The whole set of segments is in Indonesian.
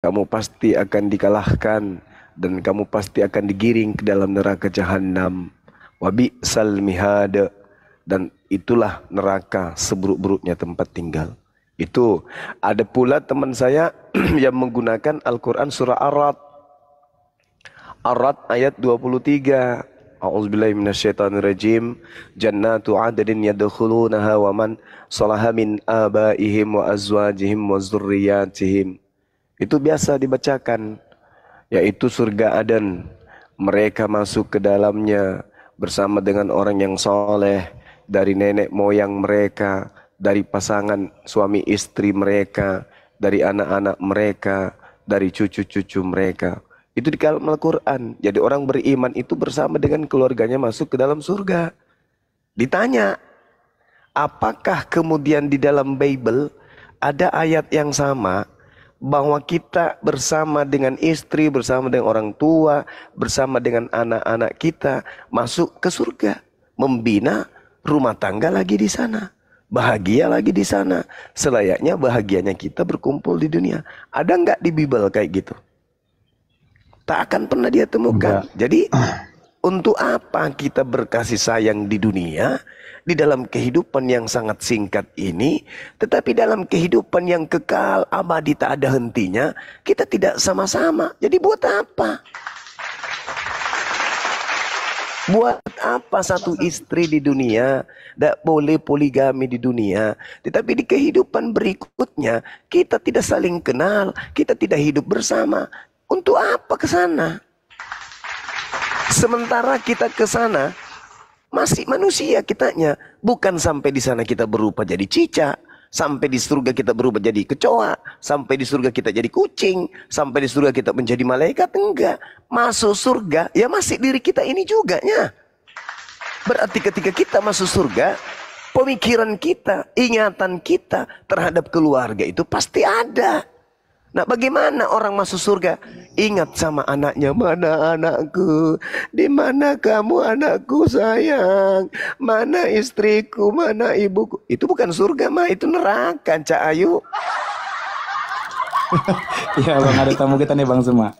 kamu pasti akan dikalahkan dan kamu pasti akan digiring ke dalam neraka jahanam. Wa bi'sal mihad, dan itulah neraka seburuk-buruknya tempat tinggal. Itu ada pula teman saya yang menggunakan Al-Quran surah Ar-Ra'd. Ar-Ra'd ayat 23. A'udzubillahi minasyaitonirrajim. Jannatu 'adnin yadkhulunaha wa man salaha min abaihim wa azwajihim wa dzurriyyatihim. Itu biasa dibacakan, yaitu surga Aden. Mereka masuk ke dalamnya bersama dengan orang yang soleh dari nenek moyang mereka, dari pasangan suami istri mereka, dari anak-anak mereka, dari cucu-cucu mereka. Itu di dalam Al-Quran. Jadi orang beriman itu bersama dengan keluarganya masuk ke dalam surga. Ditanya, apakah kemudian di dalam Bible ada ayat yang sama bahwa kita bersama dengan istri, bersama dengan orang tua, bersama dengan anak-anak kita masuk ke surga, membina rumah tangga lagi di sana, bahagia lagi di sana, selayaknya bahagianya kita berkumpul di dunia. Ada nggak di Bible kayak gitu? Tak akan pernah dia temukan. Enggak. Jadi untuk apa kita berkasih sayang di dunia, di dalam kehidupan yang sangat singkat ini, tetapi dalam kehidupan yang kekal, abadi, tak ada hentinya, kita tidak sama-sama. Jadi buat apa? Buat apa satu istri di dunia? Tidak boleh poligami di dunia. Tetapi di kehidupan berikutnya, kita tidak saling kenal, kita tidak hidup bersama. Untuk apa ke sana? Sementara kita ke sana masih manusia kitanya, bukan sampai di sana kita berubah jadi cicak, sampai di surga kita berubah jadi kecoa, sampai di surga kita jadi kucing, sampai di surga kita menjadi malaikat. Enggak, masuk surga ya masih diri kita ini juga nya. Berarti ketika kita masuk surga, pemikiran kita, ingatan kita terhadap keluarga itu pasti ada. Nah, bagaimana orang masuk surga? Ingat sama anaknya, mana anakku? Di mana kamu anakku sayang? Mana istriku? Mana ibuku? Itu bukan surga mah, itu neraka, Cak Ayu. Ya bang, ada tamu kita nih Bang Suma.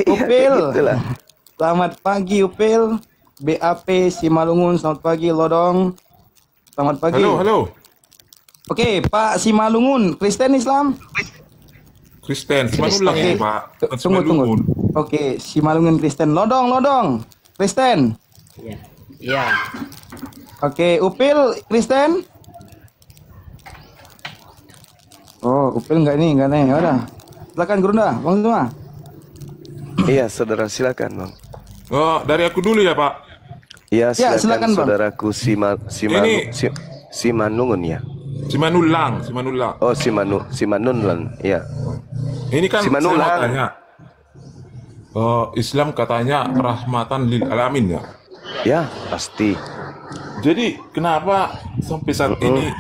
Upil, Itulah. selamat pagi Upil. BAP Simalungun, selamat pagi Lodong. Selamat pagi. Halo, halo. Oke, Pak Simalungun, Kristen Islam? Kristen, Simalungun Oke, ini Pak. tunggu. Simalungun. Oke, Simalungun Kristen. Lodong, Kristen. Iya. Iya. Oke, Upil Kristen? Oh, Upil enggak nih. Ya udah. Silakan Gurunda, Bang Suma. Iya, saudara, silakan, Bang. Oh, dari aku dulu ya Pak. Iya, Ya, silakan, silakan, Bang. saudaraku Simanungun ya. Simanulang. Oh, Simanunlan, ya. Ini kan saya Simanulang. mau tanya. Islam katanya rahmatan lil alamin ya. Ya, pasti. Jadi kenapa sampai saat ini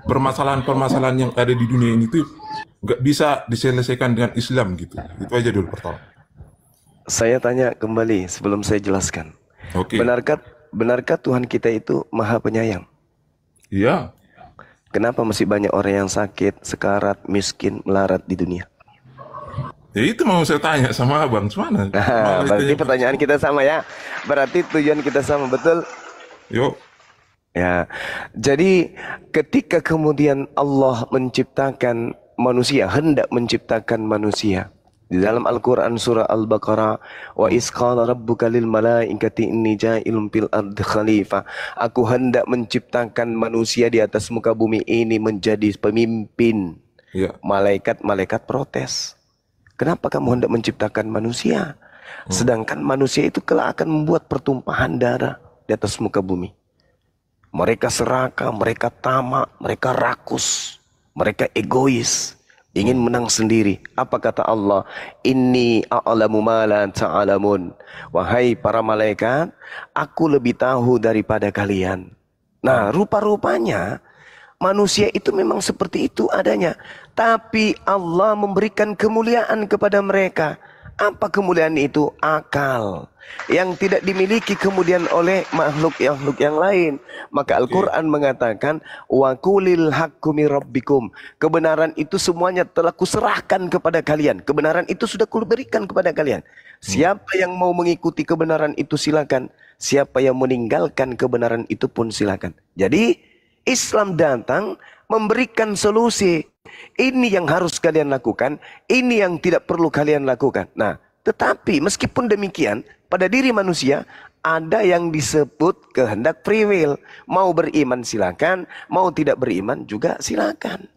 permasalahan-permasalahan yang ada di dunia ini tuh nggak bisa diselesaikan dengan Islam gitu? Itu aja dulu pertama. Saya tanya kembali sebelum saya jelaskan. Oke. Benarkah Tuhan kita itu Maha Penyayang? Iya. Kenapa masih banyak orang yang sakit, sekarat, miskin, melarat di dunia? Ya itu mau saya tanya sama Abang, mana? Nah, berarti pertanyaan kita sama ya. Berarti tujuan kita sama, betul? Yuk. Ya. Jadi ketika kemudian Allah menciptakan manusia, hendak menciptakan manusia. Di dalam Al-Quran surah Al-Baqarah, wa isqala rabbuka lil malaikati inni ja'ilun fil ardi khalifah. Aku hendak menciptakan manusia di atas muka bumi ini menjadi pemimpin. Ya. Malaikat protes. Kenapa kamu hendak menciptakan manusia? Sedangkan manusia itu kelak akan membuat pertumpahan darah di atas muka bumi. Mereka serakah, mereka tamak, mereka rakus, mereka egois. Ingin menang sendiri. Apa kata Allah? Inni a'lamu ma la ta'lamun. Wahai para malaikat, aku lebih tahu daripada kalian. Nah, rupa-rupanya manusia itu memang seperti itu adanya. Tapi Allah memberikan kemuliaan kepada mereka. Apa kemuliaan itu? Akal. Yang tidak dimiliki kemudian oleh makhluk yang lain. Maka Al-Quran mengatakan, wa qulil haqqu mir rabbikum. Kebenaran itu semuanya telah kuserahkan kepada kalian. Kebenaran itu sudah kuberikan kepada kalian. Siapa yang mau mengikuti kebenaran itu silakan. Siapa yang meninggalkan kebenaran itu pun silakan. Jadi Islam datang memberikan solusi. Ini yang harus kalian lakukan, ini yang tidak perlu kalian lakukan. Nah, tetapi meskipun demikian, pada diri manusia ada yang disebut kehendak free will. Mau beriman silakan, mau tidak beriman juga silakan.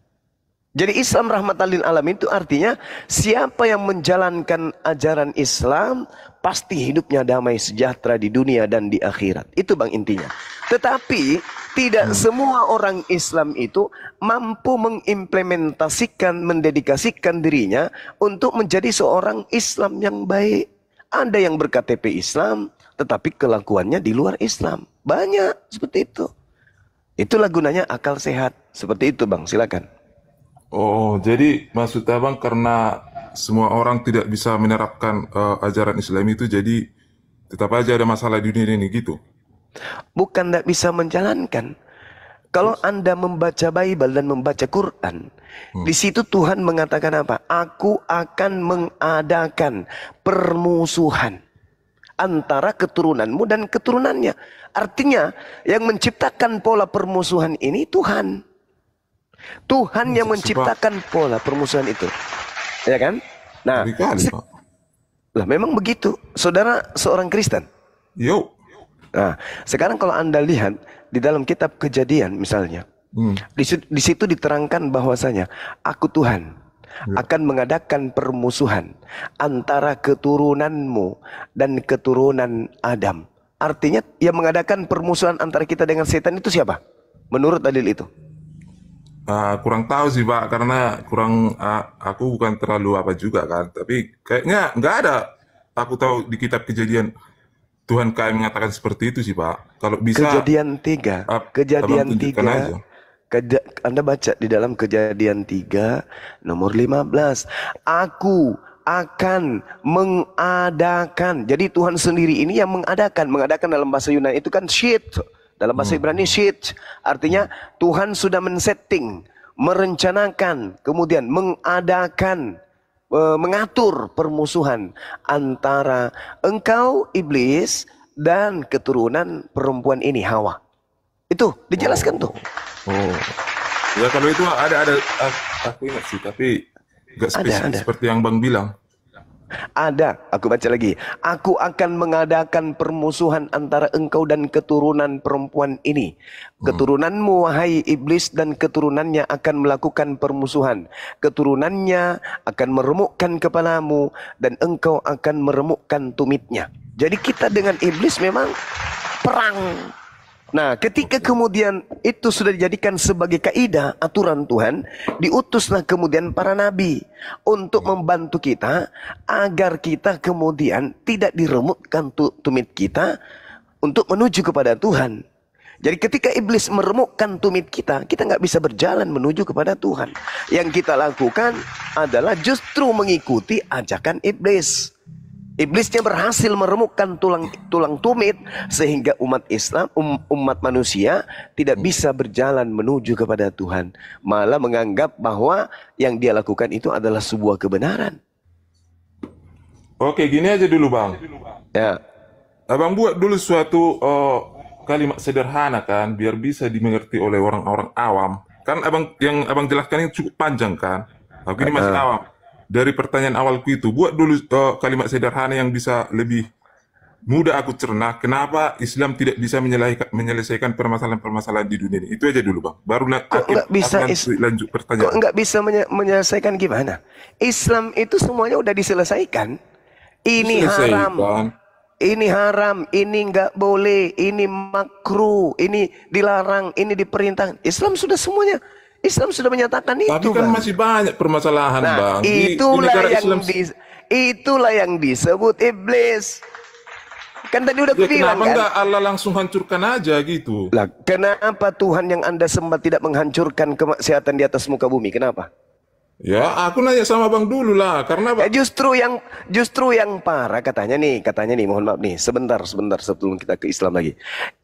Jadi Islam rahmatan lil alamin itu artinya siapa yang menjalankan ajaran Islam pasti hidupnya damai sejahtera di dunia dan di akhirat. Itu bang intinya. Tetapi tidak semua orang Islam itu mampu mengimplementasikan, mendedikasikan dirinya untuk menjadi seorang Islam yang baik. Ada yang berKTP Islam tetapi kelakuannya di luar Islam. Banyak seperti itu. Itulah gunanya akal sehat. Seperti itu bang, silakan. Oh, jadi maksud abang karena semua orang tidak bisa menerapkan ajaran Islam itu, jadi tetap aja ada masalah di dunia ini gitu. Bukan tidak bisa menjalankan. Kalau Anda membaca Bible dan membaca Quran, di situ Tuhan mengatakan apa? Aku akan mengadakan permusuhan antara keturunanmu dan keturunannya. Artinya yang menciptakan pola permusuhan ini Tuhan. Tuhan yang menciptakan pola permusuhan itu, ya kan? Nah, lah memang begitu. Saudara seorang Kristen. Yo. Nah, sekarang kalau Anda lihat di dalam kitab Kejadian misalnya, di situ diterangkan bahwasanya aku Tuhan akan mengadakan permusuhan antara keturunanmu dan keturunan Adam. Artinya yang mengadakan permusuhan antara kita dengan setan itu siapa? Menurut dalil itu. Kurang tahu sih Pak, karena aku bukan terlalu apa juga kan, tapi kayaknya nggak ada. Aku tahu di kitab Kejadian Tuhan kayak mengatakan seperti itu sih Pak. Kalau bisa Kejadian 3, Kejadian 3, Anda baca di dalam Kejadian 3 nomor 15. Aku akan mengadakan. Jadi Tuhan sendiri ini yang mengadakan. Mengadakan dalam bahasa Yunani itu kan shit. Dalam bahasa Ibrani shit. Artinya Tuhan sudah men-setting, merencanakan, kemudian mengadakan, mengatur permusuhan antara engkau iblis dan keturunan perempuan ini Hawa. Itu dijelaskan tuh. Oh. Ya kalau itu ada aku ingat sih, tapi nggak spesifik seperti yang Bang bilang. Ada, aku baca lagi. Aku akan mengadakan permusuhan antara engkau dan keturunan perempuan ini. Keturunanmu wahai iblis dan keturunannya akan melakukan permusuhan. Keturunannya akan meremukkan kepalamu dan engkau akan meremukkan tumitnya. Jadi kita dengan iblis memang perang. Nah, ketika kemudian itu sudah dijadikan sebagai kaidah aturan Tuhan, diutuslah kemudian para nabi untuk membantu kita agar kita kemudian tidak diremukkan tumit kita untuk menuju kepada Tuhan. Jadi ketika iblis meremukkan tumit kita, kita nggak bisa berjalan menuju kepada Tuhan. Yang kita lakukan adalah justru mengikuti ajakan iblis. Iblisnya berhasil meremukkan tulang tumit sehingga umat Islam, umat manusia tidak bisa berjalan menuju kepada Tuhan. Malah menganggap bahwa yang dia lakukan itu adalah sebuah kebenaran. Oke, gini aja dulu Bang. Ya. Abang buat dulu suatu kalimat sederhana kan, biar bisa dimengerti oleh orang-orang awam. Kan yang abang jelaskan ini cukup panjang kan. Aku ini masih awam. Dari pertanyaan awalku itu, buat dulu kalimat sederhana yang bisa lebih mudah aku cerna. Kenapa Islam tidak bisa menyelesaikan permasalahan-permasalahan di dunia ini? Itu aja dulu Bang. Baru lanjut pertanyaan. Kok nggak bisa menyelesaikan gimana? Islam itu semuanya udah diselesaikan. Ini haram. Ini haram, ini nggak boleh, ini makruh, ini dilarang, ini diperintahkan. Islam sudah semuanya. Islam sudah menyatakan itu. Tapi kan masih banyak permasalahan, Bang. Itulah yang disebut iblis. Kan tadi udah bilang kan. Kenapa nggak Allah langsung hancurkan aja gitu? Lah, kenapa Tuhan yang Anda sembah tidak menghancurkan kemaksiatan di atas muka bumi? Kenapa? Ya, aku nanya sama Bang dulu lah, karena Justru yang parah katanya nih, mohon maaf nih, sebentar sebelum kita ke Islam lagi.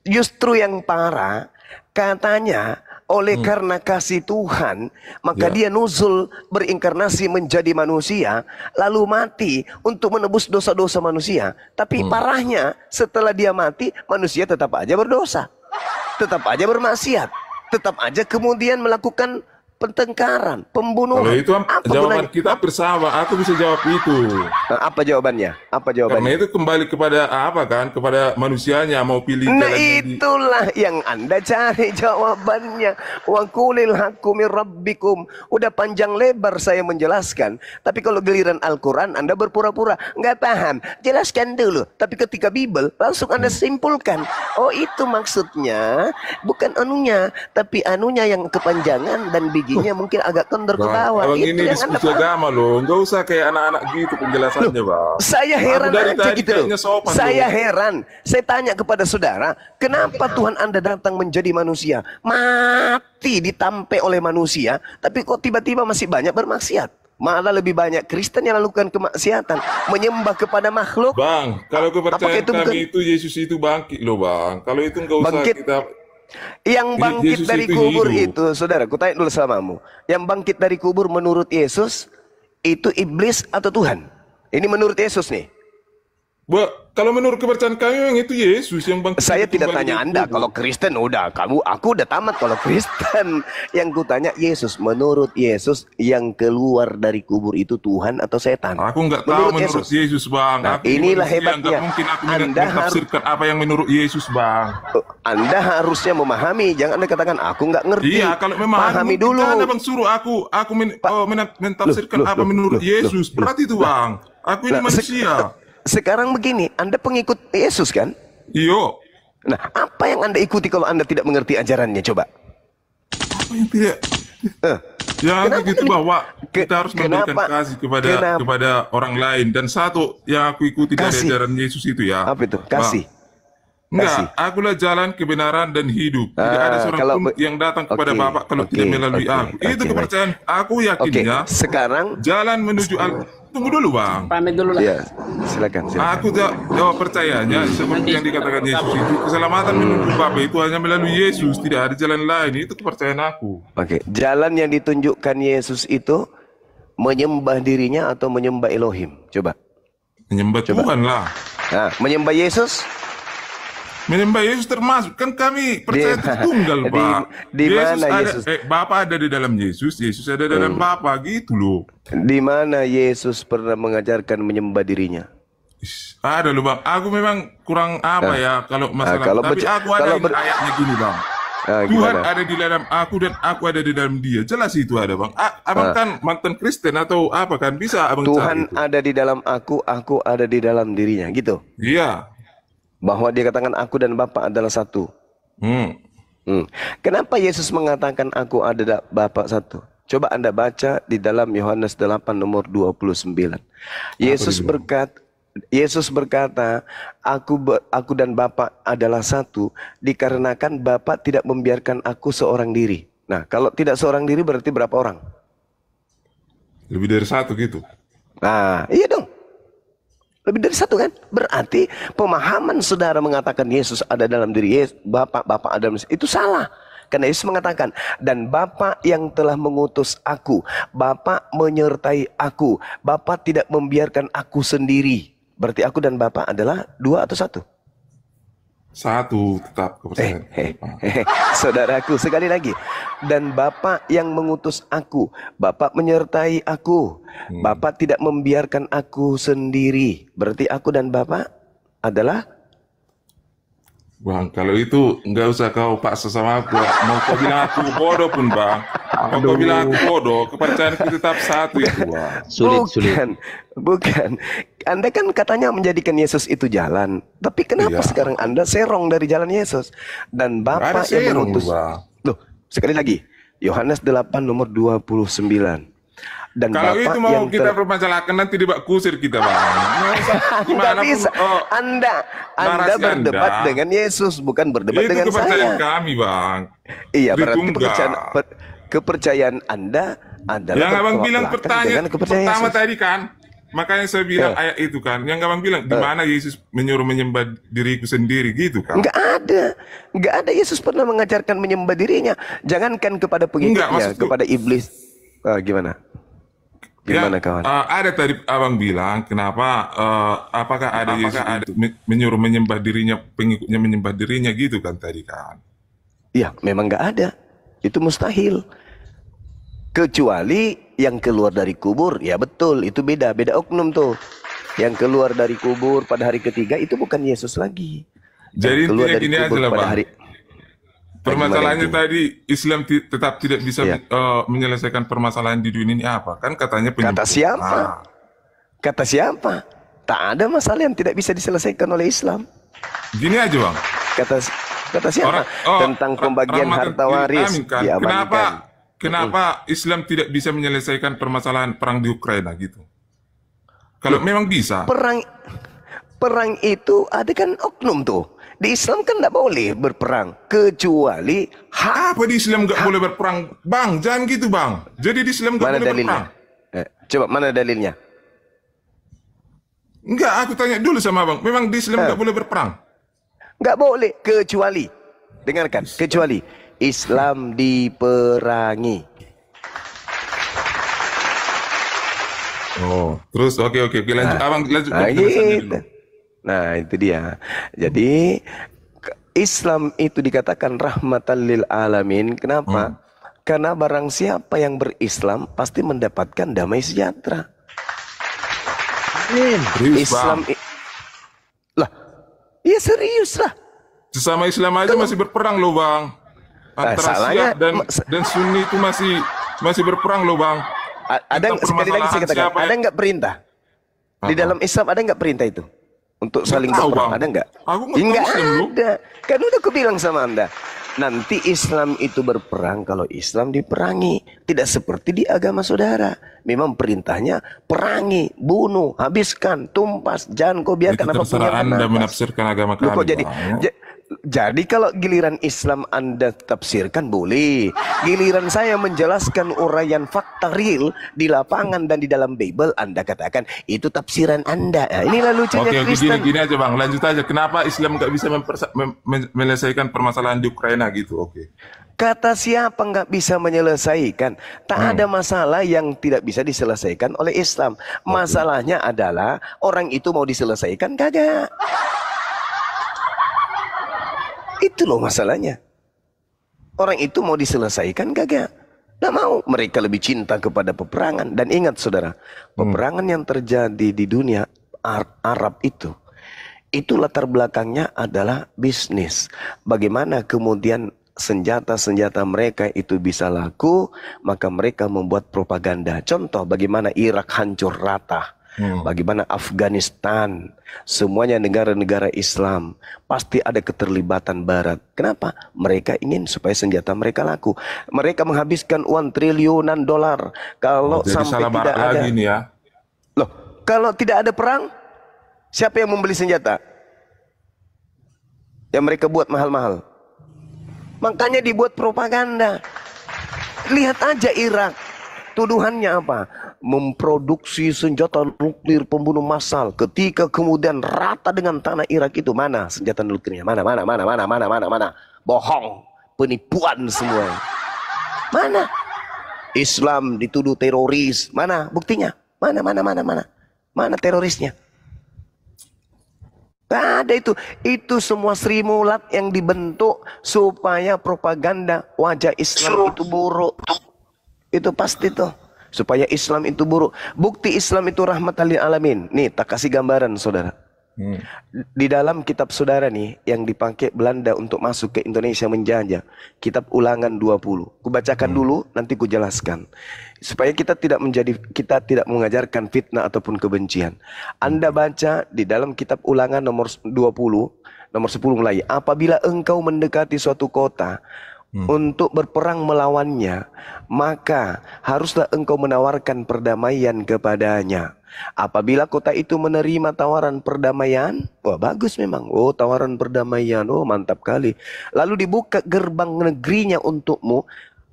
Justru yang parah katanya oleh karena kasih Tuhan, maka ya. dia nuzul berinkarnasi menjadi manusia, lalu mati untuk menebus dosa-dosa manusia. Tapi parahnya setelah dia mati, manusia tetap aja berdosa, tetap aja bermaksiat, tetap aja kemudian melakukan pertengkaran, Kalau pembunuhan. itu Apa jawaban gunanya? kita bersama, aku bisa jawab itu. Apa jawabannya? Apa Karena jawabannya? itu kembali kepada apa kan? Kepada manusianya mau pilih Nah jalannya di. itulah yang Anda cari jawabannya. Wa qulil haqqu mir rabbikum. Udah panjang lebar saya menjelaskan. Tapi kalau giliran Al-Quran Anda berpura-pura nggak paham. Jelaskan dulu. Tapi ketika Bible langsung Anda simpulkan. Oh itu maksudnya. Bukan anunya. Tapi anunya yang kepanjangan dan bijinya mungkin agak kendor ke Bang, bawah. abang Itu ini yang Anda diskusi paham. agama loh, nggak usah kayak anak-anak gitu penjelasannya, bang. Saya heran Aku dari aja tadi gitu loh. kayaknya sopan Saya loh. heran. Saya tanya kepada saudara, kenapa Tuhan Anda datang menjadi manusia? Mati ditampe oleh manusia, tapi kok tiba-tiba masih banyak bermaksiat? Malah lebih banyak Kristen yang melakukan kemaksiatan, menyembah kepada makhluk. Bang, kalau Apakah kepercayaan itu bukan kami itu Yesus itu bangkit loh, bang. Kalau itu nggak usah bangkit? kita. Yang bangkit Yesus dari itu kubur hidup. itu, saudara, ku tanya dulu samamu. Yang bangkit dari kubur menurut Yesus, itu iblis atau Tuhan? Ini menurut Yesus nih. Kalau menurut kepercayaan kami memang itu Yesus yang bangkit. Saya itu tidak kembali tanya dari Anda. kubur. Kalau Kristen udah aku udah tamat kalau Kristen. Yang ku tanya Yesus, menurut Yesus yang keluar dari kubur itu Tuhan atau setan? Aku nggak tahu menurut Yesus, bang. Nah, Aku inilah manusia, hebatnya. nggak mungkin aku Anda menafsirkan apa yang menurut Yesus, bang. Anda harusnya memahami. Jangan Anda katakan aku nggak ngerti. Iya, kalau memang Pahami dulu. Anda bang suruh aku mentafsirkan apa menurut Yesus. Berarti itu, bang. Aku ini manusia. Sekarang begini, Anda pengikut Yesus kan? Iyo. Nah, apa yang Anda ikuti kalau Anda tidak mengerti ajarannya? Coba. Apa yang tidak? Eh, Ya Kenapa gitu ini- bahwa kita harus memberikan kenapa- kasih kenapa- kepada orang lain. Dan satu yang aku ikuti dari Kasih. ajaran Yesus itu ya. Apa itu? Kasih. Bang, Kasih. enggak, akulah jalan kebenaran dan hidup. Tidak ada seorang kalau pun yang datang kepada oke, Bapa kalau oke, tidak melalui oke, aku. Itu oke, kepercayaan aku Oke, yakinnya. sekarang Jalan menuju Tunggu dulu, bang. Pamit dulu lah. ya, silakan. Aku percayanya seperti yang dikatakan Yesus itu keselamatan menuju Bapa itu hanya melalui Yesus, tidak ada jalan lain. Itu kepercayaan aku. Oke, jalan yang ditunjukkan Yesus itu menyembah dirinya atau menyembah Elohim? Coba. Menyembah Tuhan lah. Nah, menyembah Yesus Menyembah Yesus termasuk kan kami percaya Di- Tritunggal, di- Pak. di mana ada, Yesus? Bapa ada di dalam Yesus, Yesus ada dalam Bapa gitu loh. di mana Yesus pernah mengajarkan menyembah dirinya? Ish, ada loh, Bang. Aku memang kurang apa ya kalau masalah. kalau Tapi baca- aku ada kalau ini ayatnya gini, Bang. Ah, Tuhan gimana? ada di dalam aku dan aku ada di dalam dia. Jelas itu ada, Bang. Abang kan mantan Kristen atau apa kan? Bisa abang Tuhan cari itu. ada di dalam aku ada di dalam dirinya, gitu. Iya. Bahwa dia katakan aku dan Bapa adalah satu. Hmm. Kenapa Yesus mengatakan aku ada Bapa satu? Coba Anda baca di dalam Yohanes 8 nomor 29. Yesus berkata, aku dan Bapa adalah satu dikarenakan Bapa tidak membiarkan aku seorang diri. Nah, kalau tidak seorang diri berarti berapa orang? Lebih dari satu gitu. Nah, iya dong. Lebih dari satu kan? Berarti pemahaman saudara mengatakan Yesus ada dalam diri Yesus, Bapa ada dalam Yesus, itu salah. Karena Yesus mengatakan, dan Bapa yang telah mengutus aku, Bapa menyertai aku, Bapa tidak membiarkan aku sendiri. Berarti aku dan Bapa adalah dua atau satu? Satu tetap kepercayaan. Saudaraku, sekali lagi. Dan Bapa yang mengutus aku, Bapa menyertai aku, Bapa tidak membiarkan aku sendiri. Berarti aku dan Bapa adalah Bang, kalau itu nggak usah kau paksa sama aku. Mau kau bilang aku bodoh pun, Bang. Mau kau bilang aku bodoh, kepercayaan kita tetap satu itu, Bang. Bukan. Anda kan katanya menjadikan Yesus itu jalan. Tapi kenapa Iya. sekarang Anda serong dari jalan Yesus? Dan Nggak ada Bapa yang serong, mengutus. Bang. Loh, sekali lagi. Yohanes 8 nomor 29. Dan Kalau Bapa itu mau yang kita permasalahkan nanti dibak kusir kita, Bang. Nggak usah Nggak gimana pun, bisa. Anda narasi berdebat Anda. dengan Yesus, bukan berdebat itu dengan kepercayaan saya. kami, Bang. Iya, berarti Tritunggal. kepercayaan Anda adalah Yang abang bertolak bilang belakang dengan kepercayaan pertama Yesus. tadi kan, makanya saya bilang ayat itu kan, yang abang bilang di mana Yesus menyuruh menyembah diriku sendiri gitu kan? Enggak ada Yesus pernah mengajarkan menyembah dirinya. Jangankan kepada pengikutnya, maksudku- kepada iblis. Gimana? Gimana kawan? Ada tadi abang bilang kenapa apakah ada Yesus itu menyuruh menyembah dirinya, pengikutnya menyembah dirinya gitu kan tadi kan? Ya, memang nggak ada. Itu mustahil. Kecuali yang keluar dari kubur, ya betul, itu beda oknum tuh. Yang keluar dari kubur pada hari ketiga itu bukan Yesus lagi. Jadi Yang keluar intinya dari gini kubur aja lah pada bang. hari. Permasalahannya Gimana tadi Islam tetap tidak bisa Iya. menyelesaikan permasalahan di dunia ini apa? Kan katanya penyembuhan. Kata siapa? Kata siapa? Tak ada masalah yang tidak bisa diselesaikan oleh Islam. Gini aja bang. Kata siapa? Tentang pembagian rahmatan harta waris amin kan? diamankan. Kenapa Islam tidak bisa menyelesaikan permasalahan perang di Ukraina gitu? Kalau memang bisa. Perang itu ada kan oknum tuh. Di Islam kan tidak boleh berperang kecuali hak. Apa di Islam nggak boleh berperang? Bang, jangan gitu bang. Jadi di Islam nggak Mana boleh dalilnya? berperang. Coba mana dalilnya? Enggak, aku tanya dulu sama bang. Memang di Islam nggak boleh berperang? Nggak boleh kecuali, dengarkan, kecuali Islam diperangi. Oh, terus oke lanjut. Abang lanjut. Nah, penjelasannya gitu. dulu. Nah, itu dia. Jadi Islam itu dikatakan rahmatan lil alamin. Kenapa? Karena barang siapa yang berislam pasti mendapatkan damai sejahtera. Serius, Islam bang. lah. Ya serius lah. Sesama Islam aja masih berperang loh bang. Antara salahnya- Syiah dan Sunni itu masih berperang loh bang. Ada Tentang sekali lagi saya permasalahan katakan, siapa ada yang- nggak perintah? Di dalam Islam ada nggak perintah itu? Untuk saling Nggak tahu, berperang, Bang. ada nggak? Aku nggak tahu Nggak Islam, lu. ada. Kan udah aku bilang sama Anda. Nanti Islam itu berperang kalau Islam diperangi. Tidak seperti di agama saudara. Memang perintahnya perangi, bunuh, habiskan, tumpas. Jangan kau biarkan Itu apa terserah Anda menafsirkan agama Loh, kok kami. jadi Bang. jadi kalau giliran Islam Anda tafsirkan boleh. Giliran saya menjelaskan uraian fakta real di lapangan dan di dalam Bible, Anda katakan itu tafsiran Anda. Nah, inilah lucunya Oke, Kristen. gini aja bang, lanjut aja. Kenapa Islam nggak bisa menyelesaikan permasalahan di Ukraina gitu? Oke. Kata siapa nggak bisa menyelesaikan? Tak ada masalah yang tidak bisa diselesaikan oleh Islam. Masalahnya adalah orang itu mau diselesaikan kagak. Itu loh masalahnya. Orang itu mau diselesaikan kagak? Nggak mau. Mereka lebih cinta kepada peperangan. Dan ingat saudara, peperangan yang terjadi di dunia Arab itu latar belakangnya adalah bisnis. Bagaimana kemudian senjata-senjata mereka itu bisa laku, maka mereka membuat propaganda. Contoh bagaimana Irak hancur rata. Bagaimana Afghanistan, semuanya negara-negara Islam, pasti ada keterlibatan Barat. Kenapa? Mereka ingin supaya senjata mereka laku. Mereka menghabiskan uang triliunan dolar. Kalau Jadi sampai salah tidak barat ada, lagi nih ya. loh, kalau tidak ada perang, siapa yang membeli senjata? Yang mereka buat mahal-mahal. Makanya dibuat propaganda. Lihat aja Irak. Tuduhannya apa? Memproduksi senjata nuklir pembunuh massal. Ketika kemudian rata dengan tanah Irak itu, mana senjata nuklirnya? Mana? Bohong, penipuan semua. Mana? Islam dituduh teroris. Mana buktinya? Mana terorisnya? Gak ada itu. Itu semua Sri Mulat yang dibentuk supaya propaganda wajah Islam itu buruk. Itu pasti tuh. Supaya Islam itu buruk. Bukti Islam itu rahmatan lil alamin. Nih, tak kasih gambaran saudara. Di dalam kitab saudara nih, yang dipakai Belanda untuk masuk ke Indonesia menjajah. Kitab Ulangan 20. Kubacakan dulu, nanti kujelaskan. Supaya kita tidak mengajarkan fitnah ataupun kebencian. Anda baca di dalam kitab Ulangan nomor 20, nomor 10 mulai. Apabila engkau mendekati suatu kota, untuk berperang melawannya, maka haruslah engkau menawarkan perdamaian kepadanya. Apabila kota itu menerima tawaran perdamaian, wah bagus memang. Oh, tawaran perdamaian, oh mantap kali. Lalu dibuka gerbang negerinya untukmu.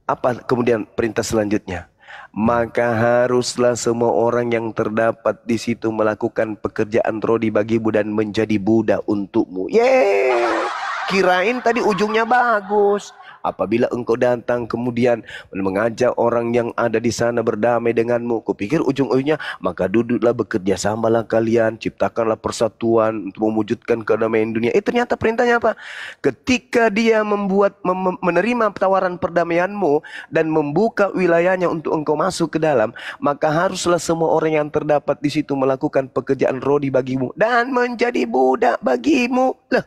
Apa kemudian perintah selanjutnya? maka haruslah semua orang yang terdapat di situ melakukan pekerjaan rodi bagimu dan menjadi budak untukmu. Yeay! Kirain tadi ujungnya bagus. Apabila engkau datang kemudian mengajak orang yang ada di sana berdamai denganmu, kupikir ujung-ujungnya maka duduklah bekerja samalah kalian, ciptakanlah persatuan untuk mewujudkan kedamaian dunia. Ternyata perintahnya apa? Ketika dia menerima tawaran perdamaianmu dan membuka wilayahnya untuk engkau masuk ke dalam, maka haruslah semua orang yang terdapat di situ melakukan pekerjaan rodi bagimu dan menjadi budak bagimu. Lah,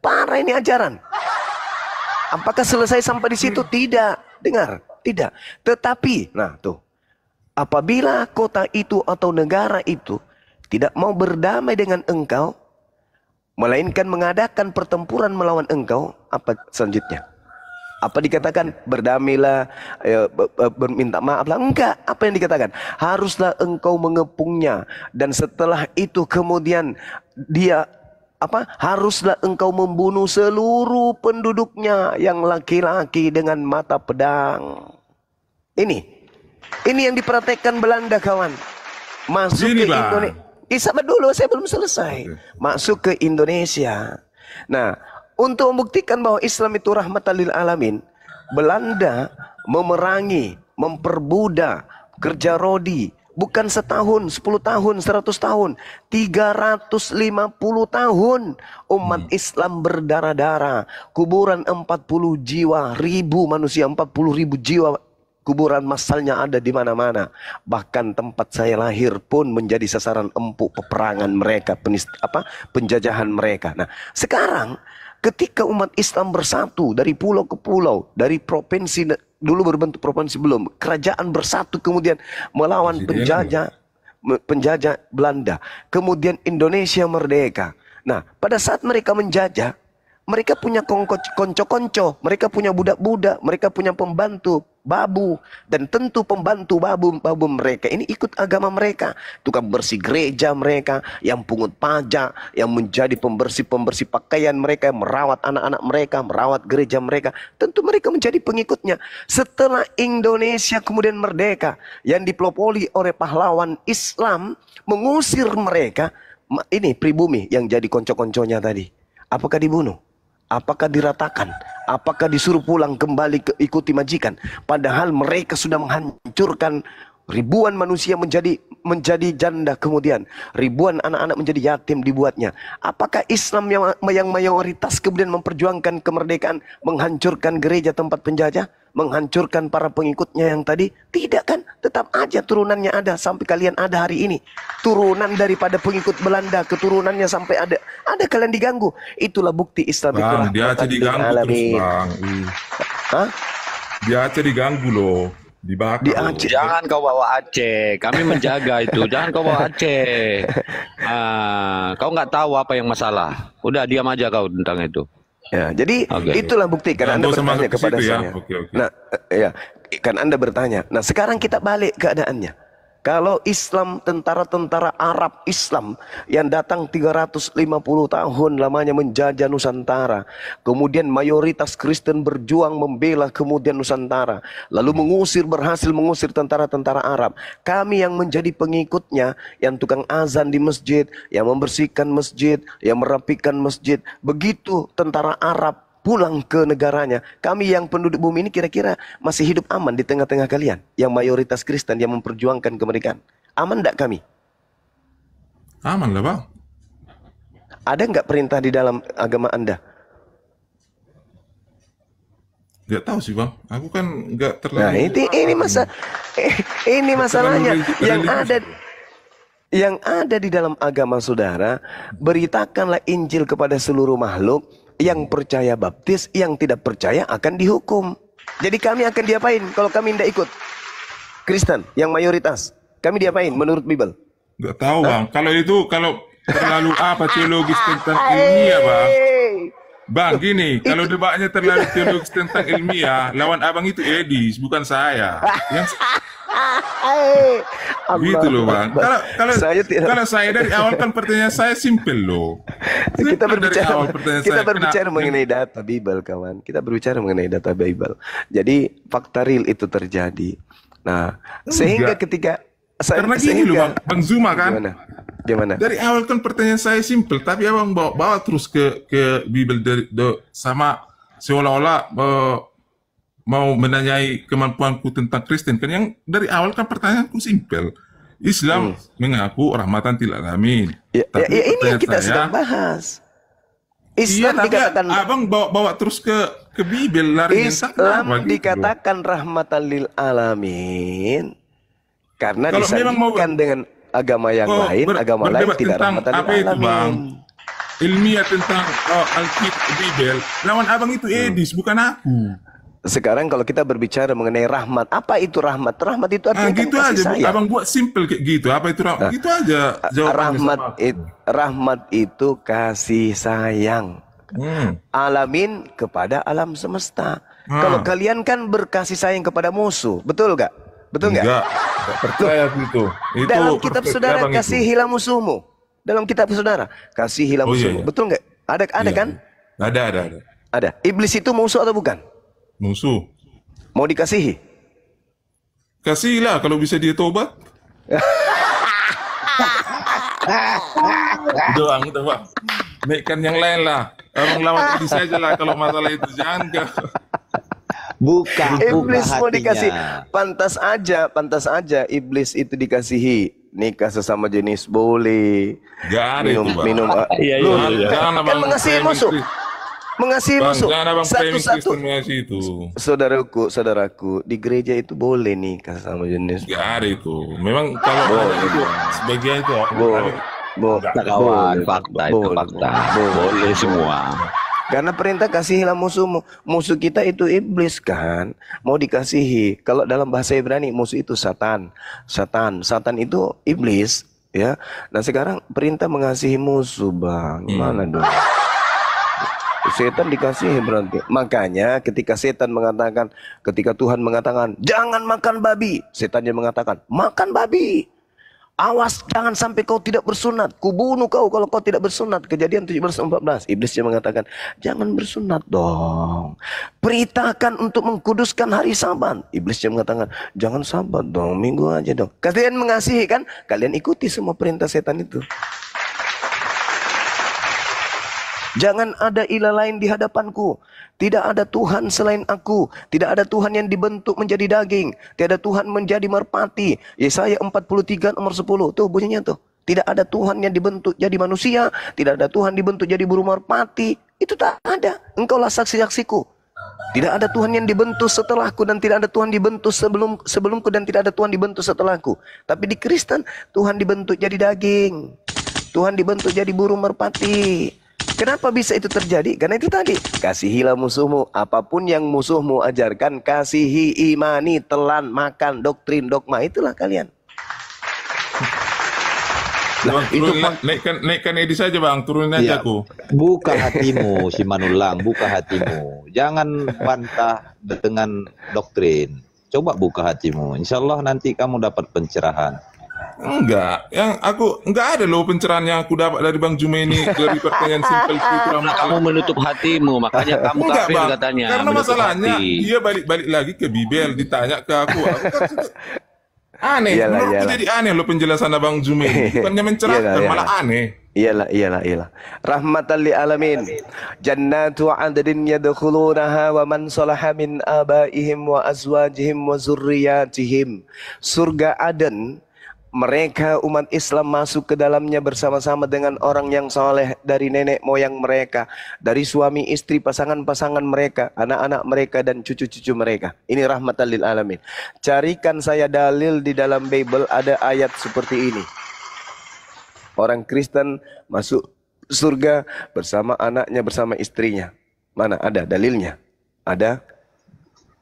parah ini ajaran. Apakah selesai sampai di situ? Tidak. Dengar, tidak. Tetapi, nah tuh, apabila kota itu atau negara itu tidak mau berdamai dengan engkau, melainkan mengadakan pertempuran melawan engkau, apa selanjutnya? Apa dikatakan? Berdamailah, berminta maaflah. Enggak. Apa yang dikatakan? Haruslah engkau mengepungnya. Dan setelah itu kemudian dia haruslah engkau membunuh seluruh penduduknya yang laki-laki dengan mata pedang. Ini yang diperhatikan Belanda, kawan. Masuk ke Indonesia. Sabar dulu, saya belum selesai. Masuk ke Indonesia. Nah, untuk membuktikan bahwa Islam itu rahmatan lil alamin, Belanda memerangi, memperbudak kerja rodi. Bukan setahun, 10 tahun, 100 tahun, 350 tahun umat Islam berdarah-darah. Kuburan 40 jiwa, ribu manusia, 40.000 jiwa. Kuburan massalnya ada di mana-mana. Bahkan tempat saya lahir pun menjadi sasaran empuk peperangan mereka, penjajahan mereka. Nah, sekarang ketika umat Islam bersatu dari pulau ke pulau, dari provinsi, dulu berbentuk provinsi belum, kerajaan bersatu kemudian melawan penjajah Belanda. Kemudian Indonesia merdeka. Nah, pada saat mereka menjajah, mereka punya konco-konco, mereka punya budak-budak, mereka punya pembantu, babu. Dan tentu pembantu babu mereka ini ikut agama mereka. Tukang bersih gereja mereka, yang pungut pajak, yang menjadi pembersih-pembersih pakaian mereka, yang merawat anak-anak mereka, merawat gereja mereka. Tentu mereka menjadi pengikutnya. Setelah Indonesia kemudian merdeka, yang dipelopori oleh pahlawan Islam, mengusir mereka. Ini pribumi yang jadi konco-konconya tadi. Apakah dibunuh? Apakah diratakan? Apakah disuruh pulang kembali ke ikuti majikan? Padahal mereka sudah menghancurkan ribuan manusia menjadi janda, kemudian ribuan anak-anak menjadi yatim dibuatnya. Apakah Islam yang mayoritas kemudian memperjuangkan kemerdekaan, menghancurkan gereja tempat penjajah, menghancurkan para pengikutnya yang tadi? Tidak kan? Tetap aja turunannya ada sampai kalian ada hari ini. Turunan daripada pengikut Belanda, keturunannya sampai ada kalian diganggu. Itulah bukti Islam itu Bang, dia aja diganggu terus, Bang. Hah? Dia aja diganggu loh. Dibakar. Di Aceh. Jangan kau bawa Aceh, kami menjaga itu. Jangan kau bawa Aceh. Kau nggak tahu apa yang masalah. Udah diam aja kau tentang itu. Ya, jadi itulah bukti karena Anda bertanya kepada saya. Oke. Nah, ya, kan Anda bertanya. Nah, sekarang kita balik keadaannya. Kalau Islam, tentara-tentara Arab Islam yang datang 350 tahun lamanya menjajah Nusantara, kemudian mayoritas Kristen berjuang membela kemudian Nusantara, lalu berhasil mengusir tentara-tentara Arab. Kami yang menjadi pengikutnya, yang tukang azan di masjid, yang membersihkan masjid, yang merapikan masjid, begitu tentara Arab pulang ke negaranya, kami yang penduduk bumi ini kira-kira masih hidup aman di tengah-tengah kalian yang mayoritas Kristen yang memperjuangkan kemerdekaan. Aman enggak kami? Aman lah, Bang. Ada enggak perintah di dalam agama Anda? Gak tahu sih, Bang. Aku kan nggak terlalu. Nah, ini masalahnya yang ada di dalam agama saudara. Beritakanlah Injil kepada seluruh makhluk. Yang percaya baptis, yang tidak percaya akan dihukum. Jadi kami akan diapain kalau kami tidak ikut? Kristen yang mayoritas, kami diapain menurut Bible? Gak tahu, Bang. Kalau terlalu teologis tentang ilmiah, Bang. Bang, gini, kalau debatnya terlalu teologis tentang ilmiah, lawan abang itu Edis, bukan saya. Gitu loh, Bang. Kalau saya dari awal kan pertanyaan saya simpel loh. Kita berbicara mengenai data Bible, kawan. Kita berbicara mengenai data Bible. Jadi fakta real itu terjadi. Nah, sehingga Enggak. ketika Karena gini loh Bang Zuma kan. gimana? Gimana? Dari awal kan pertanyaan saya simpel, tapi abang bawa terus ke Bible sama seolah-olah mau menanyai kemampuanku tentang Kristen. Kan yang dari awal kan pertanyaanku simpel. Islam mengaku rahmatan lil alamin. Ya, Tapi ini yang pertanyaan kita saya, sedang bahas. iya, Islam tapi dikatakan abang bawa terus ke Bible lari Islam dikatakan rahmatan lil alamin karena Kalau memang mau disandingkan dengan agama yang lain, agama lain berdebat tidak tentang rahmatan lil apa itu, Bang? alamin. Ilmiah tentang Alkitab Bible. Lawan abang itu Edis, bukan aku. Sekarang kalau kita berbicara mengenai rahmat, apa itu rahmat? Rahmat itu artinya kan Gitu kasih aja, sayang. abang buat simple kayak gitu. Apa itu rahmat? Gitu aja jawabannya. Rahmat itu kasih sayang. Alamin kepada alam semesta. Kalau kalian kan berkasih sayang kepada musuh, betul nggak? Betul nggak? Enggak percaya itu. Dalam kitab saudara kasihilah musuhmu. Dalam kitab saudara kasihilah musuhmu. Iya. Betul nggak? Ada Iya. kan? Ada. Iblis itu musuh atau bukan? Musuh. Mau dikasihi? Kasihlah kalau bisa dia tobat. Doang itu, Bang. Naikkan yang lain lah. Abang lawan ini saja lah kalau masalah itu, jangan ke. Buka Iblis mau dikasih. hatinya. Pantas aja iblis itu dikasihi. Nikah sesama jenis boleh. Gak ada itu, Bang. Iya. Jangan Kan abang mengasihi framing musuh. Mengasihi Bang, musuh. jangan abang framing Satu-satu. Kristen mengasihi itu. Saudaraku, di gereja itu boleh nikah sama jenis. Gak ada itu. Memang kalau ada itu sebagian itu. Kawan, fakta itu fakta. Boleh semua. Karena perintah kasihilah musuhmu. Musuh kita itu iblis kan. Mau dikasihi. Kalau dalam bahasa Ibrani musuh itu Satan. Satan itu iblis. Ya. Nah sekarang perintah mengasihi musuh, Bang. Gimana dong? Setan dikasihi berarti. Makanya ketika setan mengatakan, ketika Tuhan mengatakan, jangan makan babi. Setannya mengatakan, makan babi. Awas jangan sampai kau tidak bersunat. Kubunuh kau kalau kau tidak bersunat. Kejadian 17:14. Iblisnya mengatakan, jangan bersunat dong. Perintahkan untuk mengkuduskan hari Sabat. Iblisnya mengatakan, jangan Sabat dong, Minggu aja dong. Kalian mengasihi kan? Kalian ikuti semua perintah setan itu. Jangan ada ilah lain di hadapanku. Tidak ada Tuhan selain aku. Tidak ada Tuhan yang dibentuk menjadi daging. Tidak ada Tuhan menjadi merpati. Yesaya 43 nomor 10. Tuh bunyinya tuh. Tidak ada Tuhan yang dibentuk jadi manusia. Tidak ada Tuhan dibentuk jadi burung merpati. Itu tak ada. Engkaulah saksi-saksiku. Tidak ada Tuhan yang dibentuk setelahku dan tidak ada Tuhan dibentuk sebelumku dan tidak ada Tuhan dibentuk setelahku. Tapi di Kristen Tuhan dibentuk jadi daging. Tuhan dibentuk jadi burung merpati. Kenapa bisa itu terjadi? Karena itu tadi, kasihilah musuhmu. Apapun yang musuhmu ajarkan, kasihi, imani, telan, makan, doktrin, dogma. Itulah kalian. Bang, naikkan Edis saja, Bang. Turunin aja aku. Buka hatimu, si Manulang, buka hatimu. Jangan bantah dengan doktrin. Coba buka hatimu. Insya Allah nanti kamu dapat pencerahan. Enggak, enggak ada loh pencerahan yang aku dapat dari Bang Juma ini dari pertanyaan simpel itu. Kamu menutup hatimu, makanya kamu Enggak, kafir Bang. katanya. Karena menutup masalahnya hati. dia balik lagi ke Bible ditanya ke aku. Aneh, menurutku jadi aneh loh penjelasan Abang Juma ini. Bukannya mencerahkan, malah aneh. Iyalah. Rahmatan lil alamin. Jannatu 'adnin yadkhulunaha wa man salaha min abaihim wa azwajihim wa zurriyyatihim. Surga Aden, mereka umat Islam masuk ke dalamnya bersama-sama dengan orang yang soleh dari nenek moyang mereka, dari suami istri, pasangan-pasangan mereka, anak-anak mereka dan cucu-cucu mereka. Ini rahmatan lil alamin. Carikan saya dalil di dalam Bible ada ayat seperti ini. Orang Kristen masuk surga bersama anaknya, bersama istrinya. Mana ada dalilnya? Ada?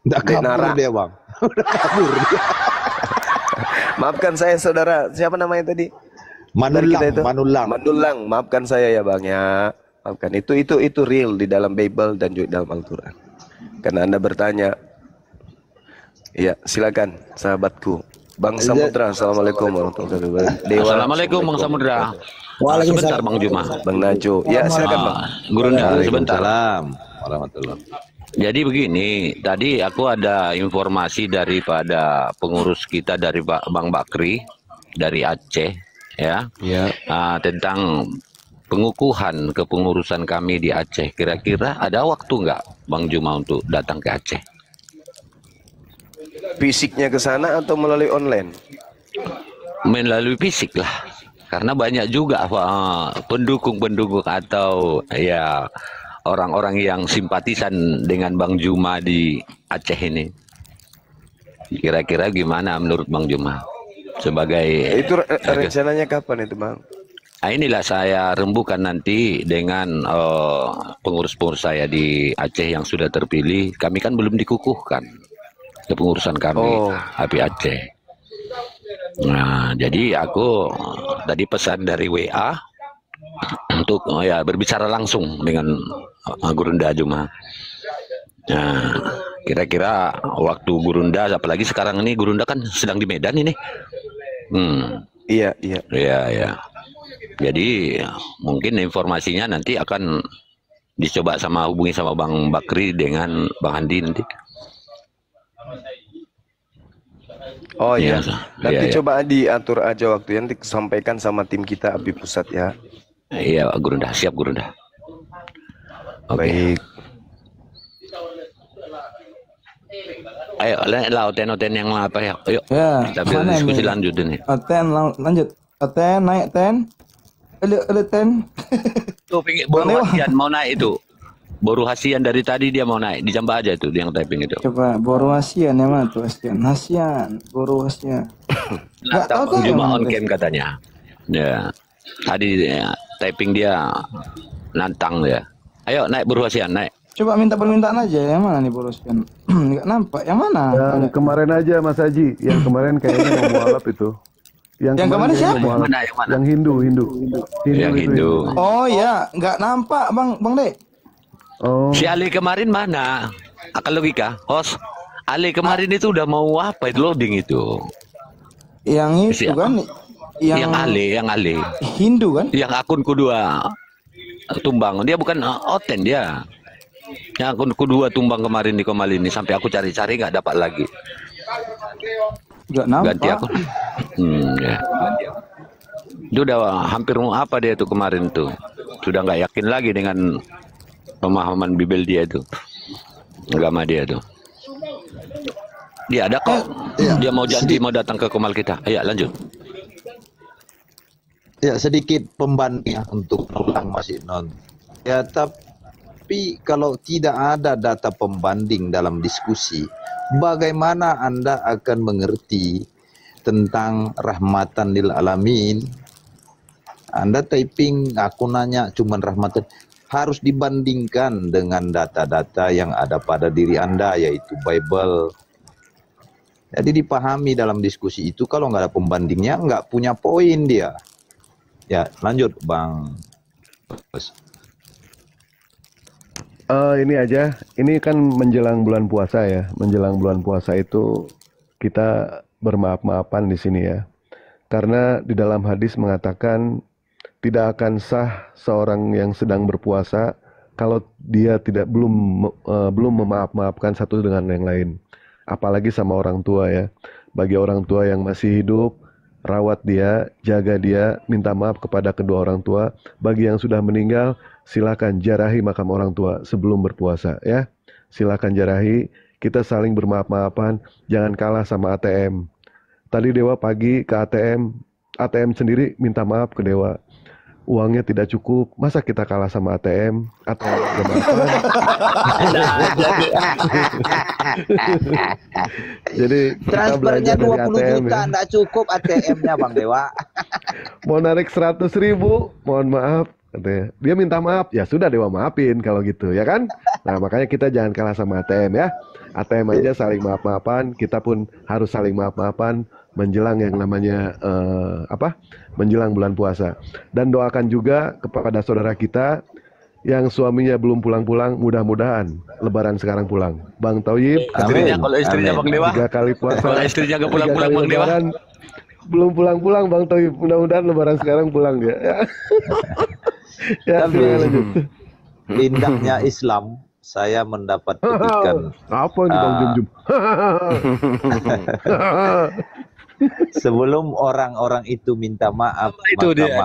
Udah kabur dia, Bang. Udah kabur dia. Maafkan saya saudara, siapa namanya tadi? Manulang. Maafkan saya ya Bang ya. Maafkan. Itu real di dalam Bible dan juga dalam Al-Qur'an. Karena Anda bertanya. Ya, silakan sahabatku. Bang Samudra, assalamualaikum warahmatullahi wabarakatuh. Assalamualaikum Bang Samudra. Sebentar Bang Juma. Bang Najo. Ya, silakan Bang. Guru sebentar. Waalaikumsalam warahmatullahi. Jadi begini, tadi aku ada informasi daripada pengurus kita dari Bang Bakri dari Aceh, ya, Ya. tentang pengukuhan kepengurusan kami di Aceh. Kira-kira ada waktu nggak Bang Juma untuk datang ke Aceh? Fisiknya ke sana atau melalui online? Melalui fisik lah, karena banyak juga pendukung-pendukung atau ya orang-orang yang simpatisan dengan Bang Juma di Aceh ini. Kira-kira gimana menurut Bang Juma? Sebagai Itu rencananya kapan itu, Bang? Nah, inilah saya rembukan nanti dengan pengurus-pengurus saya di Aceh yang sudah terpilih. Kami kan belum dikukuhkan kepengurusan kami, HPI Aceh. Nah, jadi aku tadi pesan dari WA untuk ya berbicara langsung dengan Gurunda Juma. Nah, kira-kira waktu Gurunda, apalagi sekarang ini Gurunda kan sedang di Medan ini. Iya, iya. Iya, ya. Jadi mungkin informasinya nanti akan dicoba hubungi sama Bang Bakri dengan Bang Andi nanti. Oh iya. Iya, Nanti iya. coba diatur aja waktu nanti sampaikan sama tim kita API Pusat ya. Iya, Gurunda, siap Gurunda. Oke. Baik. Ayo, lauten yang apa ya? Ayo, Ya, kita diskusi lanjut ini. Ten, lanjut. Ten, naik ten. Ten. Tuh, Boru Hasian mau naik itu. Boru Hasian dari tadi dia mau naik. Dijambah aja itu yang typing itu. Coba Boru Hasian yang mana tuh Hasian? Hasian, Boru Hasian. Nggak tahu tuh yang Cuma mana on tuh. cam katanya. Ya. Tadi ya, typing dia nantang ya. Ayo naik Boru Hasian, naik. Coba minta permintaan aja yang mana nih Boru Hasian? Nggak nampak. Yang mana? Yang kemarin aja Mas Haji, yang kemarin kayaknya mau mualaf itu. Yang kemarin kayaknya siapa? mau mualaf. Yang mana? Yang Hindu. Yang itu. Hindu. Oh ya, nggak nampak Bang Dek. Oh, Si Ali kemarin mana? Akal logika, host. Ali kemarin itu udah mau apa itu loading itu? Yang itu Siapa? kan, Yang Ali. Hindu kan? Yang akun kedua tumbang. Dia bukan Oten dia. Yang akun kedua tumbang kemarin di Komal ini sampai aku cari-cari nggak dapat lagi. Nggak nampak. Ganti akun. Ya. Dia udah hampir mau apa dia tuh kemarin tuh. Sudah nggak yakin lagi dengan pemahaman Bibel dia itu. Agama dia tuh. Dia ada kok. Dia mau janji mau datang ke Komal kita. Ayo lanjut. Ya, sedikit pembanding untuk ulang masih non. Ya, tapi kalau tidak ada data pembanding dalam diskusi, bagaimana Anda akan mengerti tentang rahmatan lil alamin? Anda typing, aku nanya cuman rahmatan. Harus dibandingkan dengan data-data yang ada pada diri Anda, yaitu Bible. Jadi dipahami dalam diskusi itu, kalau nggak ada pembandingnya, nggak punya poin dia. Ya, lanjut Bang. ini aja. Ini kan menjelang bulan puasa ya. Menjelang bulan puasa itu kita bermaaf-maafan di sini ya. Karena di dalam hadis mengatakan tidak akan sah seorang yang sedang berpuasa kalau dia belum memaaf-maafkan satu dengan yang lain. Apalagi sama orang tua ya. Bagi orang tua yang masih hidup, rawat dia, jaga dia, minta maaf kepada kedua orang tua. Bagi yang sudah meninggal, silakan jarahi makam orang tua sebelum berpuasa ya. Silakan jarahi, kita saling bermaaf-maafan, jangan kalah sama ATM. Tadi Dewa pagi ke ATM sendiri minta maaf ke Dewa. Uangnya tidak cukup, masa kita kalah sama ATM? ATM Jadi kita Transfernya belajar dari 20 ATM juta, ya. enggak cukup ATM-nya Bang Dewa. Mau narik 100.000, mohon maaf. Katanya. Dia minta maaf, ya sudah Dewa maafin kalau gitu ya kan. Nah makanya kita jangan kalah sama ATM ya. ATM aja saling maaf-maafan, kita pun harus saling maaf-maafan menjelang yang namanya menjelang bulan puasa. Dan doakan juga kepada saudara kita yang suaminya belum pulang-pulang, mudah-mudahan Lebaran sekarang pulang. Bang Toyib, Kalau istrinya Bang Dewa. 3 kali puasa, Kalau istrinya nggak pulang-pulang 3 kali Bang Dewa. Lebaran, belum pulang-pulang Bang Toyib. Mudah-mudahan Lebaran sekarang pulang ya. Ya, Tapi silakan lanjut. indahnya Islam, saya mendapat petikan Apa ini Bang Jum Jum? sebelum orang-orang itu minta maaf, Itu maka dia, ada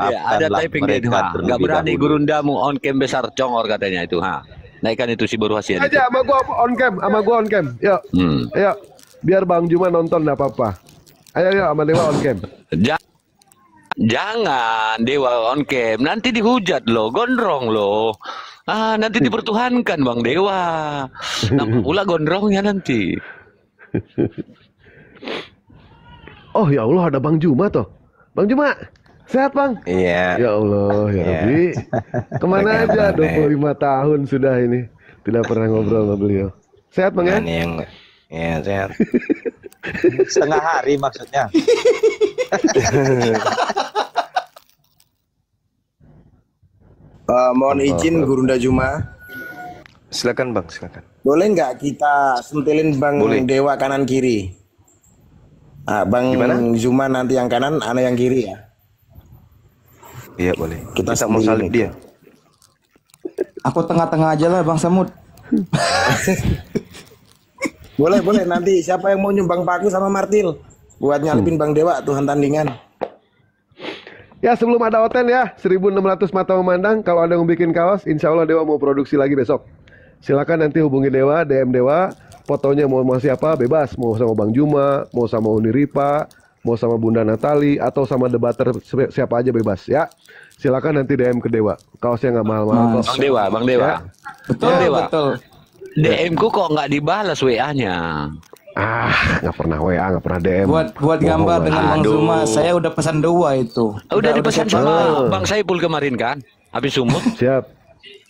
maafkanlah typing dia itu. mereka Nggak terlebih berani dahulu. gurundamu on cam besar congor katanya itu. Naikkan itu si baru hasil itu. Aja sama gua on cam, Yuk. Ayo. Biar Bang Juma nonton enggak apa-apa. Ayo sama Dewa on cam. Jangan Dewa on cam, nanti dihujat loh, gondrong loh. Nanti dipertuhankan Bang Dewa. Nampak pula gondrongnya nanti. Oh ya Allah, ada Bang Juma toh. Bang Juma, sehat Bang? Iya. Ya Allah, ya Rabbi. Kemana aja 25 tahun sudah ini. Tidak pernah ngobrol sama beliau. Sehat Bang ya? Ini yang ya sehat. Setengah hari maksudnya. Mohon izin Gurunda Juma. Silakan Bang, silakan. Boleh nggak kita sentilin Bang Boleh. Dewa kanan kiri? Bang Gimana? Zuma nanti yang kanan, ana yang kiri ya. Iya boleh. Kita Kita mau sendiri salib nih. dia. Aku tengah-tengah aja lah Bang Samud. boleh nanti siapa yang mau nyumbang paku sama martil buat nyalipin Bang Dewa Tuhan tandingan. Ya sebelum ada hotel ya, 1.600 mata memandang. Kalau ada yang bikin kaos, insya Allah Dewa mau produksi lagi besok. Silakan nanti hubungi Dewa, DM Dewa. Fotonya mau siapa, bebas. Mau sama Bang Juma, mau sama Uni Ripa, mau sama Bunda Natali, atau sama debater siapa aja bebas ya. Silakan nanti DM ke Dewa. Kaosnya nggak mahal-mahal kok. Bang Dewa. Ya. Betul, Bang Dewa. betul. DM ku kok nggak dibalas WA-nya. Nggak pernah WA, nggak pernah DM. Buat gambar Bohong dengan lagi. Bang Aduh. Zuma, saya udah pesan 2 itu. Udah dipesan saya sama coba. Bang Saipul kemarin kan? Habis sumut. Siap.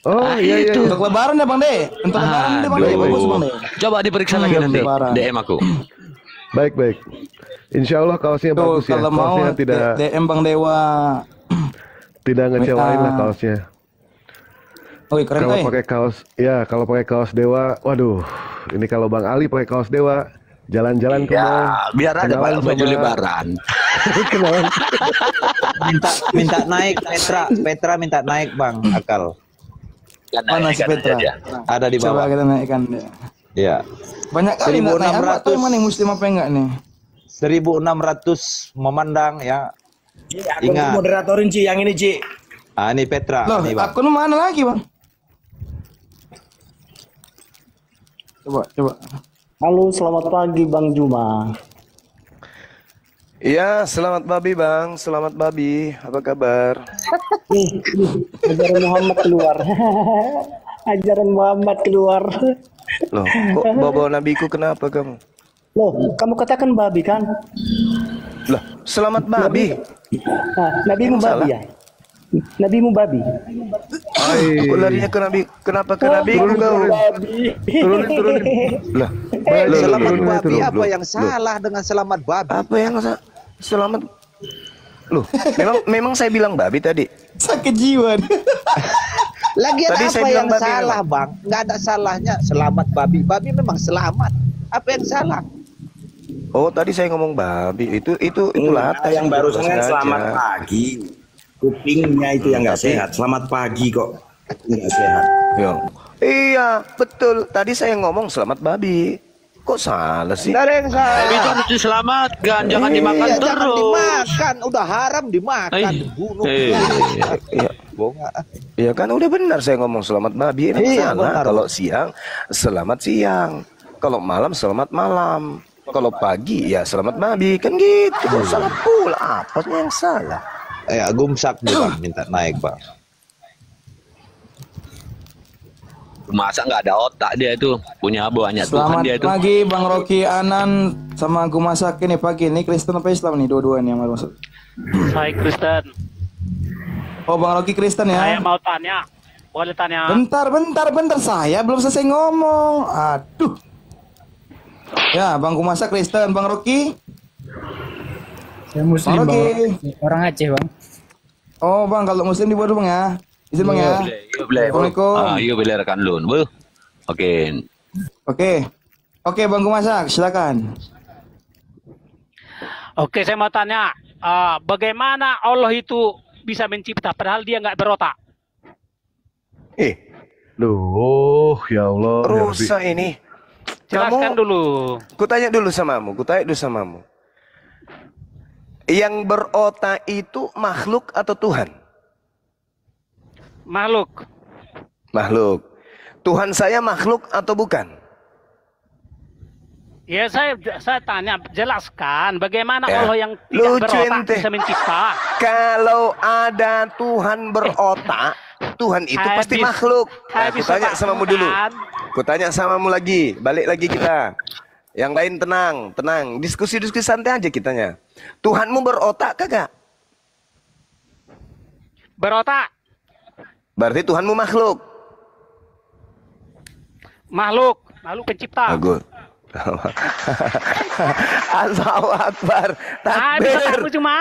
Oh iya iya. itu. iya. Untuk lebaran ya Bang De. Untuk lebaran deh Bang De, Aduh. bagus Bang De. Coba diperiksa lagi Untuk nanti lebaran. DM aku. Baik baik. Insya Allah kaosnya Tuh, bagus ya. kalau mau Kaosnya DM Bang Dewa. tidak ngecewain WA. lah kaosnya. Wih, keren Kalau eh. pakai kaos, ya kalau pakai kaos Dewa, waduh, ini kalau Bang Ali pakai kaos Dewa, jalan-jalan ke mall, Ya, biar ada kenalan baju sama- lebaran. kenalan. minta naik Petra minta naik Bang Akal. Kan Mana si naikkan Petra? aja dia. Ada di Coba bawah. kita naikkan. Ya. Banyak kali nggak naik. Apa 1.600. tahu mana yang muslim apa enggak nih? 1.600 memandang ya. Aku Ingat. moderatorin Ci, yang ini Ci. Ini Petra Loh, nih Bang. akun mana lagi Bang? Coba. Halo, selamat pagi Bang Juma. Iya, selamat babi Bang, selamat babi. Apa kabar? Ajaran Muhammad keluar. Ajaran Muhammad keluar. Loh, kok bawa nabiku kenapa kamu? Loh, kamu katakan babi kan? Lah, selamat babi. Nah, nabimu Emang babi salah? ya? Nabimu babi. Kok larinya ke nabi? Kenapa ke nabiku kau? Babi. Turunin. Lah, Selamat Loh, babi loh, apa loh, yang salah dengan selamat babi? apa yang selamat? Loh, memang saya bilang babi tadi. Sakit jiwa. Lagian Tadi saya apa bilang yang babi salah memang. Bang? Nggak ada salahnya selamat babi. Babi memang selamat. Apa yang salah? Oh, tadi saya ngomong babi. Itu latah yang barusan kan sengaja. selamat pagi. Kupingnya itu yang nggak Tapi- sehat. Selamat pagi kok. Nggak sehat. Ya. Iya, betul. Tadi saya ngomong selamat babi. Kok salah sih? Nggak ada yang salah. Tapi itu harus diselamatkan, jangan dimakan Iya, terus. jangan dimakan. Udah haram dimakan, Eh, dibunuh. Iya. Bonga. Ya kan udah benar saya ngomong selamat babi. Emang Iya, salah. benar. Kalau siang, selamat siang. Kalau malam, selamat malam. Kalau pagi, ya selamat babi. Kan gitu. Kok salah pula? Apa yang salah? Ya, Gumsak nih Bang, minta naik Bang. Masa nggak ada otak dia itu, punya banyak Tuhan Selamat dia itu. pagi Bang Rocky Anan sama Gu Masak ini pagi. Ini Kristen apa Islam nih dua-duanya yang baru masuk. Saya Kristen. Oh Bang Rocky Kristen Saya ya. mau tanya. Boleh tanya? Bentar. Saya belum selesai ngomong. Aduh. Ya Bang Gu Masak Kristen, Bang Rocky. Saya muslim Bang bang. Rocky. Orang Aceh bang. Oh Bang, kalau Muslim di bawah Bang ya. Izin Bang ya. Iya boleh. Assalamualaikum. Iya boleh rekan Lun. Bu. Oke. Oke Bang Gu Masak, silakan. Oke, saya mau tanya. Bagaimana Allah itu bisa mencipta padahal dia nggak berotak? Duh, ya Allah, ya Rabbi. Rusak ini. Jelaskan dulu. Kutanya dulu samamu. Yang berotak itu makhluk atau Tuhan? Makhluk. Makhluk. Tuhan saya makhluk atau bukan? Ya saya tanya, jelaskan bagaimana Ya. Allah yang tidak Lucu berotak ente. bisa mencipta. Kalau ada Tuhan berotak, Tuhan itu pasti Habis. makhluk. Nah, Habis kutanya otak samamu dulu. kan? Kutanya samamu lagi. Balik lagi kita. Yang lain tenang. Diskusi-diskusi santai aja kitanya. Tuhanmu berotak kagak? Berotak. Berarti Tuhanmu makhluk. Makhluk pencipta. Bagus. Allahu Akbar. Habis Takbir. otakmu cuma.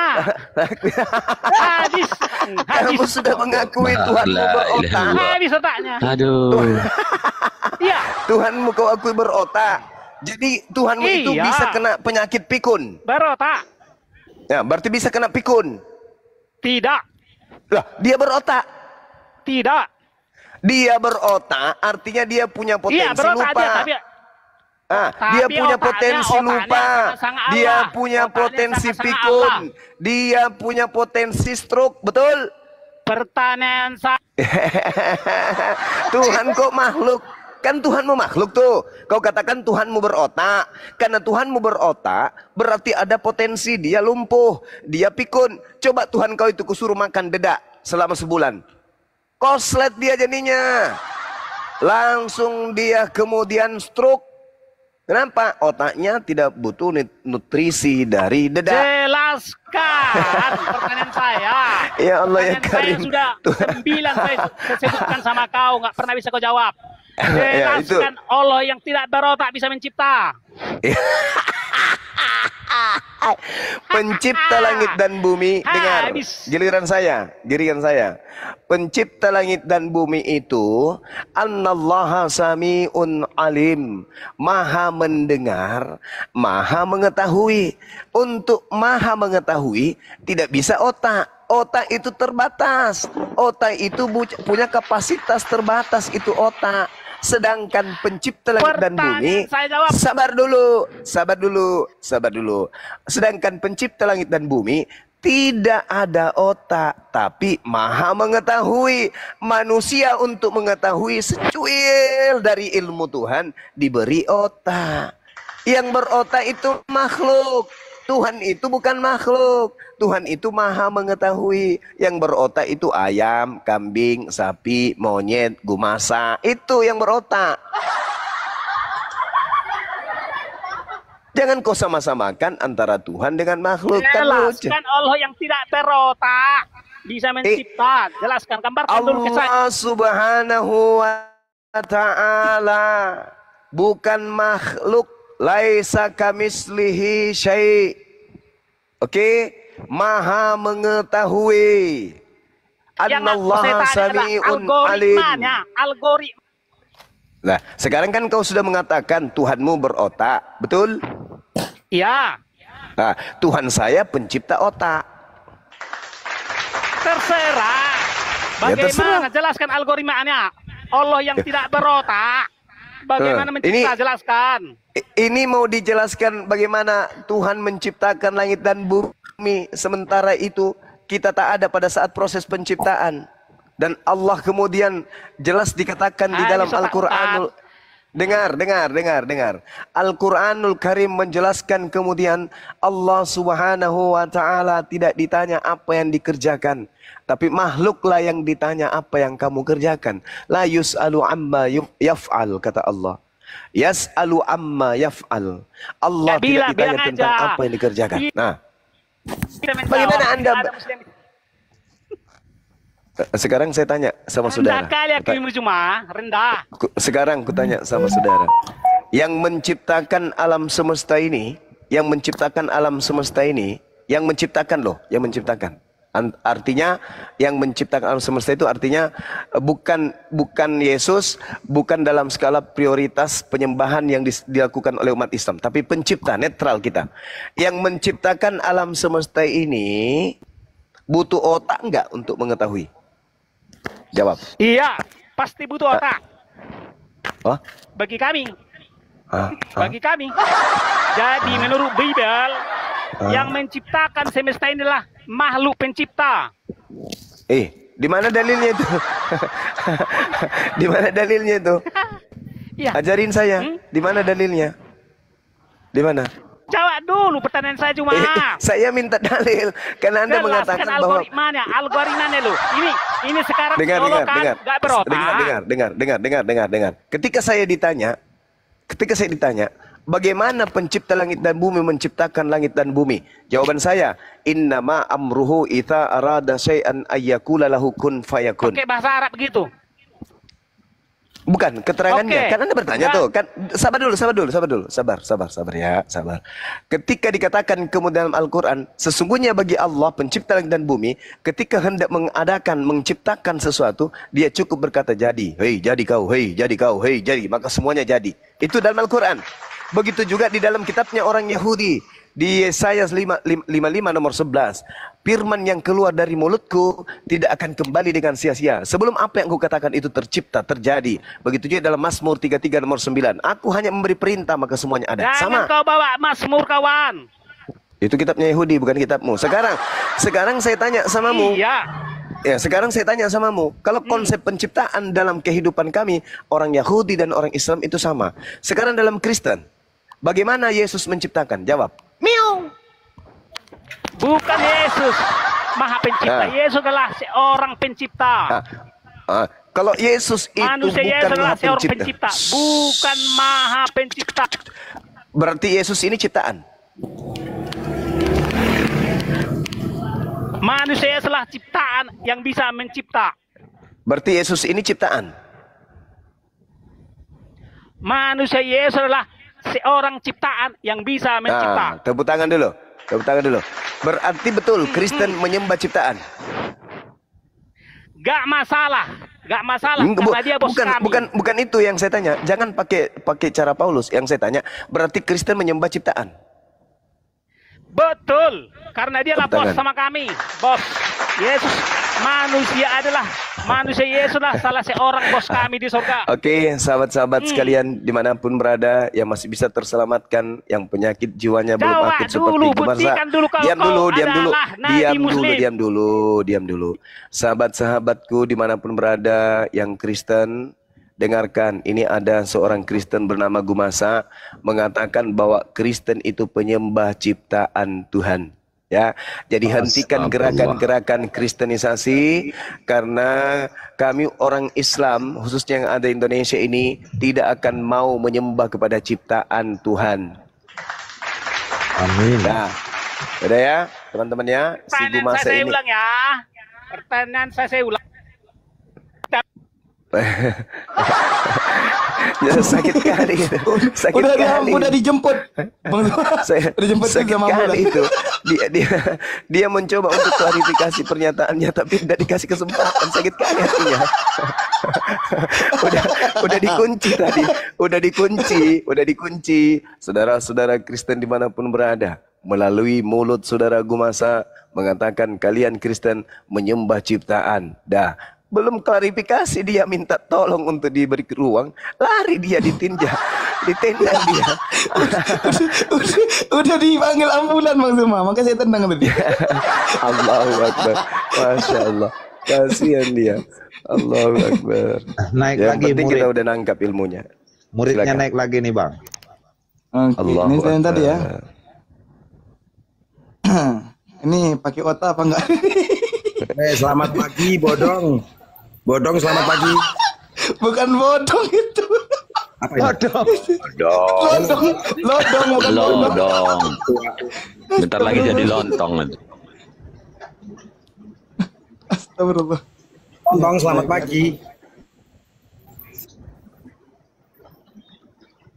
Habis. Kamu sudah mengakui Tuhanmu La berotak. ilaha illallah. Habis otaknya. Aduh. Iya. Tuhanmu kau akui berotak. Jadi Tuhanmu itu Iya. bisa kena penyakit pikun. Berotak. Ya, berarti bisa kena pikun. Tidak. Lah, dia berotak. Tidak. Dia berotak, artinya dia punya potensi Iya berotak lupa. aja tapi Dia punya otaknya- potensi otaknya lupa. sangat Dia Allah. punya Otaknya potensi sangat-sangat pikun. Allah. Dia punya potensi stroke, betul? Pertanyaan saya. Tuhan kok makhluk? Kan Tuhanmu makhluk tuh. Kau katakan Tuhanmu berotak. Karena Tuhanmu berotak, berarti ada potensi dia lumpuh, dia pikun. Coba Tuhan kau itu kusuruh makan dedak selama sebulan. Koslet dia jadinya. Langsung dia kemudian stroke. Kenapa? Otaknya tidak butuh nutrisi dari dedak. Jelaskan pertanyaan saya. Ya Allah ya Pertanyaan Karim. saya sudah 9 saya sebutkan sama kau, nggak pernah bisa kau jawab. Ya, itu. Jelaskan Allah yang tidak berotak bisa mencipta. Pencipta langit dan bumi, dengar Habis. giliran saya. Pencipta langit dan bumi itu Annallaha sami'un alim, maha mendengar, maha mengetahui. Untuk maha mengetahui tidak bisa otak. Otak itu terbatas. Otak itu punya kapasitas terbatas, itu otak. Sedangkan pencipta langit dan bumi, Pertanyaan saya jawab. sabar dulu. Sedangkan pencipta langit dan bumi tidak ada otak, tapi maha mengetahui. Manusia untuk mengetahui secuil dari ilmu Tuhan diberi otak. Yang berotak itu makhluk. Tuhan itu bukan makhluk. Tuhan itu maha mengetahui. Yang berotak itu ayam, kambing, sapi, monyet, gumasa. Itu yang berotak. Jangan kau sama-samakan antara Tuhan dengan makhluk. Kan lucu. Jelaskan Allah yang tidak berotak bisa mencipta. Jelaskan, gambarkan dulu ke saya. Allah subhanahu wa ta'ala bukan makhluk. Laisa kamislihi syai'. Oke? Maha mengetahui. Annallaha sami'un alim. Algoritma. Nah, sekarang kan kau sudah mengatakan Tuhanmu berotak, betul? Iya. Nah, Tuhan saya pencipta otak. Terserah. Ya, Bagaimana? terserah. Jelaskan algoritmanya. Allah yang tidak berotak. Bagaimana mencipta? Jelaskan. Ini mau dijelaskan bagaimana Tuhan menciptakan langit dan bumi, sementara itu kita tak ada pada saat proses penciptaan. Dan Allah kemudian jelas dikatakan di dalam Al-Quranul. Dengar. Al-Quranul Karim menjelaskan kemudian Allah subhanahu wa ta'ala tidak ditanya apa yang dikerjakan. Tapi makhluklah yang ditanya apa yang kamu kerjakan. La yus'alu amma yaf'al, kata Allah. Yas'alu amma yaf'al. Allah tidak ditanya tentang apa yang dikerjakan. Nah, bagaimana Anda... Sekarang saya tanya sama saudara. Rendah kali akimu cuma, rendah. Sekarang kutanya sama saudara. Yang menciptakan alam semesta ini, yang menciptakan Artinya yang menciptakan alam semesta itu artinya bukan Yesus, bukan dalam skala prioritas penyembahan yang dilakukan oleh umat Islam, tapi pencipta, netral kita. Yang menciptakan alam semesta ini butuh otak enggak untuk mengetahui? Jawab. Iya, pasti butuh otak. Oh? Bagi kami. Ah, Bagi kami. Jadi menurut Bible, yang menciptakan semesta inilah makhluk pencipta. Di mana dalilnya itu? Di mana dalilnya itu? Ya. Ajarin saya. Di mana dalilnya? Di mana? Jawab dulu pertanyaan saya cuma. Saya minta dalil. Karena Anda mengatakan bahwa algoritmanya lo. Ini sekarang dengar. nggak berotak. Dengar. Ketika saya ditanya, bagaimana pencipta langit dan bumi menciptakan langit dan bumi? Jawaban saya, innama amruhu idza arada syai'an ayyakula lahu kun fayakun. Pakai bahasa Arab begitu. Bukan, keterangannya. Oke. Kan Anda bertanya tuh, kan sabar dulu. Sabar ya. Ketika dikatakan kemudian dalam Al-Qur'an, sesungguhnya bagi Allah pencipta langit dan bumi, ketika hendak menciptakan sesuatu, dia cukup berkata jadi. Hei, jadi kau, jadi, maka semuanya jadi. Itu dalam Al-Qur'an. Begitu juga di dalam kitabnya orang Yahudi. Di Yesaya 55 nomor 11. Firman yang keluar dari mulutku tidak akan kembali dengan sia-sia. Sebelum apa yang aku katakan itu tercipta, terjadi. Begitu juga dalam Mazmur 33 nomor 9. Aku hanya memberi perintah maka semuanya ada. Jangan Sama. kau bawa Mazmur kawan. Itu kitabnya Yahudi bukan kitabmu. Sekarang saya tanya samamu. Iya. Ya, sekarang saya tanya samamu. Kalau konsep penciptaan dalam kehidupan kami, orang Yahudi dan orang Islam itu sama. Sekarang dalam Kristen, bagaimana Yesus menciptakan? Jawab. Miau. Bukan Yesus Maha Pencipta. Yesus adalah seorang pencipta. Kalau Yesus itu Manusia bukan Yesus adalah Maha seorang Pencipta. bukan Maha Pencipta. Berarti Yesus ini ciptaan. Manusia adalah ciptaan yang bisa mencipta. Berarti Yesus ini ciptaan. Manusia Yesus adalah seorang ciptaan yang bisa mencipta. Tepuk tangan dulu. Berarti betul Kristen menyembah ciptaan. Gak masalah karena dia bos kami. Bukan itu yang saya tanya. Jangan pakai cara Paulus. Yang saya tanya, berarti Kristen menyembah ciptaan. Betul, karena dia lah bos sama kami. Bos Yesus, manusia Yesus lah salah seorang bos kami di surga. Oke, sahabat-sahabat sekalian dimanapun berada yang masih bisa terselamatkan, yang penyakit jiwanya belum akut seperti Gemasa. Diam dulu. Sahabat-sahabatku dimanapun berada yang Kristen, dengarkan, ini ada seorang Kristen bernama Gumasa mengatakan bahwa Kristen itu penyembah ciptaan Tuhan. Ya, jadi hentikan gerakan-gerakan kristenisasi karena kami orang Islam khususnya yang ada di Indonesia ini tidak akan mau menyembah kepada ciptaan Tuhan. Amin. Nah, udah ya teman-teman ya, si Gumasa saya ini. ulang ya. Pertanyaan saya ulang. Ya, sakit kali itu. Udah dijemput. Sakit kali itu. Dia mencoba untuk klarifikasi pernyataannya tapi tidak dikasih kesempatan. Sakit kali hatinya. udah dikunci tadi. Udah dikunci. Saudara-saudara Kristen dimanapun berada, melalui mulut saudara Gumasa mengatakan kalian Kristen menyembah ciptaan. Belum klarifikasi dia minta tolong untuk diberi ruang, lari dia ditendang dia. Udah dipanggil ambulan Bang Zuma, maka saya tendang tadi. Allahu Akbar. Masya Allah. Kasihan dia. Allahu Akbar. Naik Yang lagi penting murid. kita udah nangkap ilmunya. Muridnya Silakan. naik lagi nih Bang. Oke, Allahu ini saya yang tadi ya. Akbar. Ini pakai otak apa enggak? Selamat pagi, Bodong. Bodong, selamat pagi. Bukan bodong itu. Apa ini? Lodong bukan bodong. Lodong. Bentar lagi jadi lontong. Astagfirullah. Bodong, selamat pagi.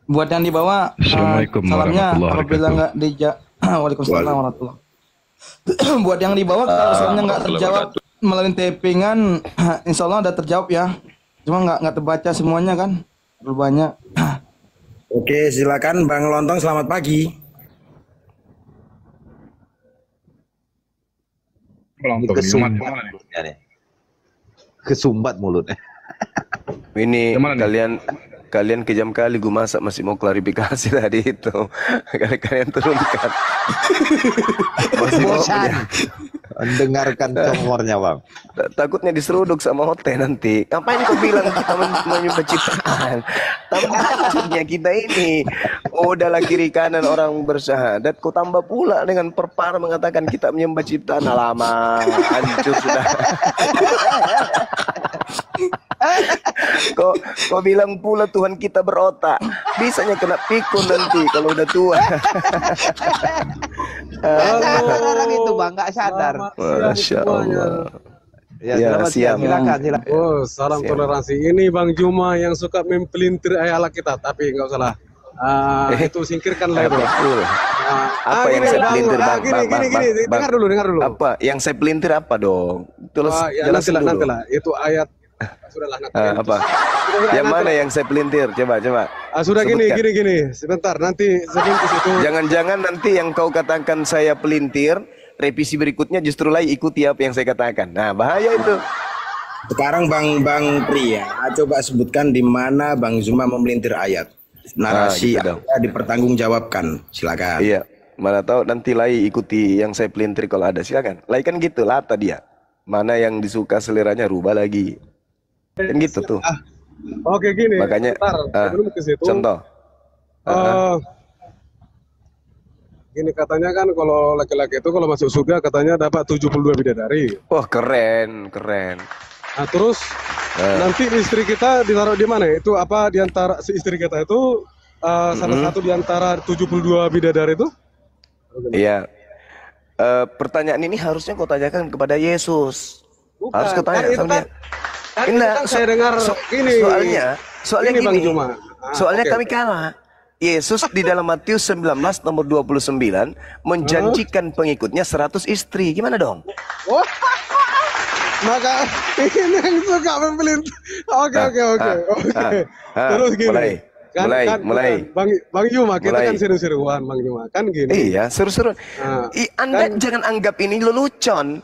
Buat yang dibawa, Assalamualaikum salamnya warahmatullahi apabila nggak Waalaikumsalam warahmatullahi. Buat yang dibawa kalau salamnya nggak terjawab melalui tappingan, insya Allah udah terjawab ya. Cuma nggak terbaca semuanya kan, terlalu banyak. Oke, silakan Bang Lontong, selamat pagi. Kesumbat mulutnya. Ini kalian kejam kali gue masak masih mau klarifikasi tadi itu. Kalian turunkan. Masih mau Bosan mendengarkan comornya, Bang. takutnya diseruduk sama hotel nanti. Ngapain kau bilang kita menyembah ciptaan? Maksudnya kita ini udahlah kiri kanan orang bersyahadat, kau tambah pula dengan perpara mengatakan kita menyembah ciptaan. Lama hancur sudah. Kau bilang pula Tuhan kita berotak, bisanya kena pikun nanti kalau udah tua. Sadar orang itu, Bang, nggak sadar. Masya Allah. Ya, Ya, selamat siang. siap. Silakan. Oh, salam Siap. toleransi. Ini Bang Juma yang suka mempelintir ayat kita, tapi nggak usah lah. Itu singkirkan lah itu. Betul. Apa yang gini, saya Bang, pelintir, Bang? gini, Bang, gini, Bang, gini. Bang. Dengar dulu. Apa? Yang saya pelintir apa dong? Terus Ya, jelasin dulu. nanti lah. Itu ayat. Sudahlah, nanti. Apa? Yang mana yang saya pelintir? Coba. Sudah gini. Sebutkan. Sebentar, nanti sebelum itu. Jangan-jangan nanti yang kau katakan saya pelintir, revisi berikutnya justru lagi ikuti apa yang saya katakan. Nah, bahaya itu. Sekarang Bang Pria, coba sebutkan di mana Bang Zuma memelintir ayat. Narasi gitu dong. Anda dipertanggungjawabkan. Silakan. Iya, mana tahu nanti lagi ikuti yang saya pelintir kalau ada. Silakan. Lagi kan gitu, lata dia. Mana yang disuka seleranya rubah lagi. Kan gitu tuh. Oke, gini. Makanya, Sebentar, sebelum ke situ. contoh. Gini katanya kan kalau laki-laki itu kalau masuk surga katanya dapat 72 bidadari. Wah, keren. Nah, terus nanti istri kita ditaruh di mana? Itu apa di antara si istri kita itu salah satu di antara 72 bidadari itu? Iya. Pertanyaan ini harusnya kau tanyakan kepada Yesus. Bukan, Harus kau tanya kan itu sama dia. kan itu kan saya dengar gini. Soalnya Ini, Bang gini. Juma. Soalnya Oke, kami oke. kalah. Yesus di dalam Matius 19 nomor 29 menjanjikan pengikutnya 100 istri. Gimana dong? Wah, maka ini yang suka mempelintir. Oke. Terus gini. Mulai. Bang Juma, kita Mulai. kan seru-seruan, Bang Juma. Kan gini. Iya, seru-seru. Anda jangan anggap ini lelucon.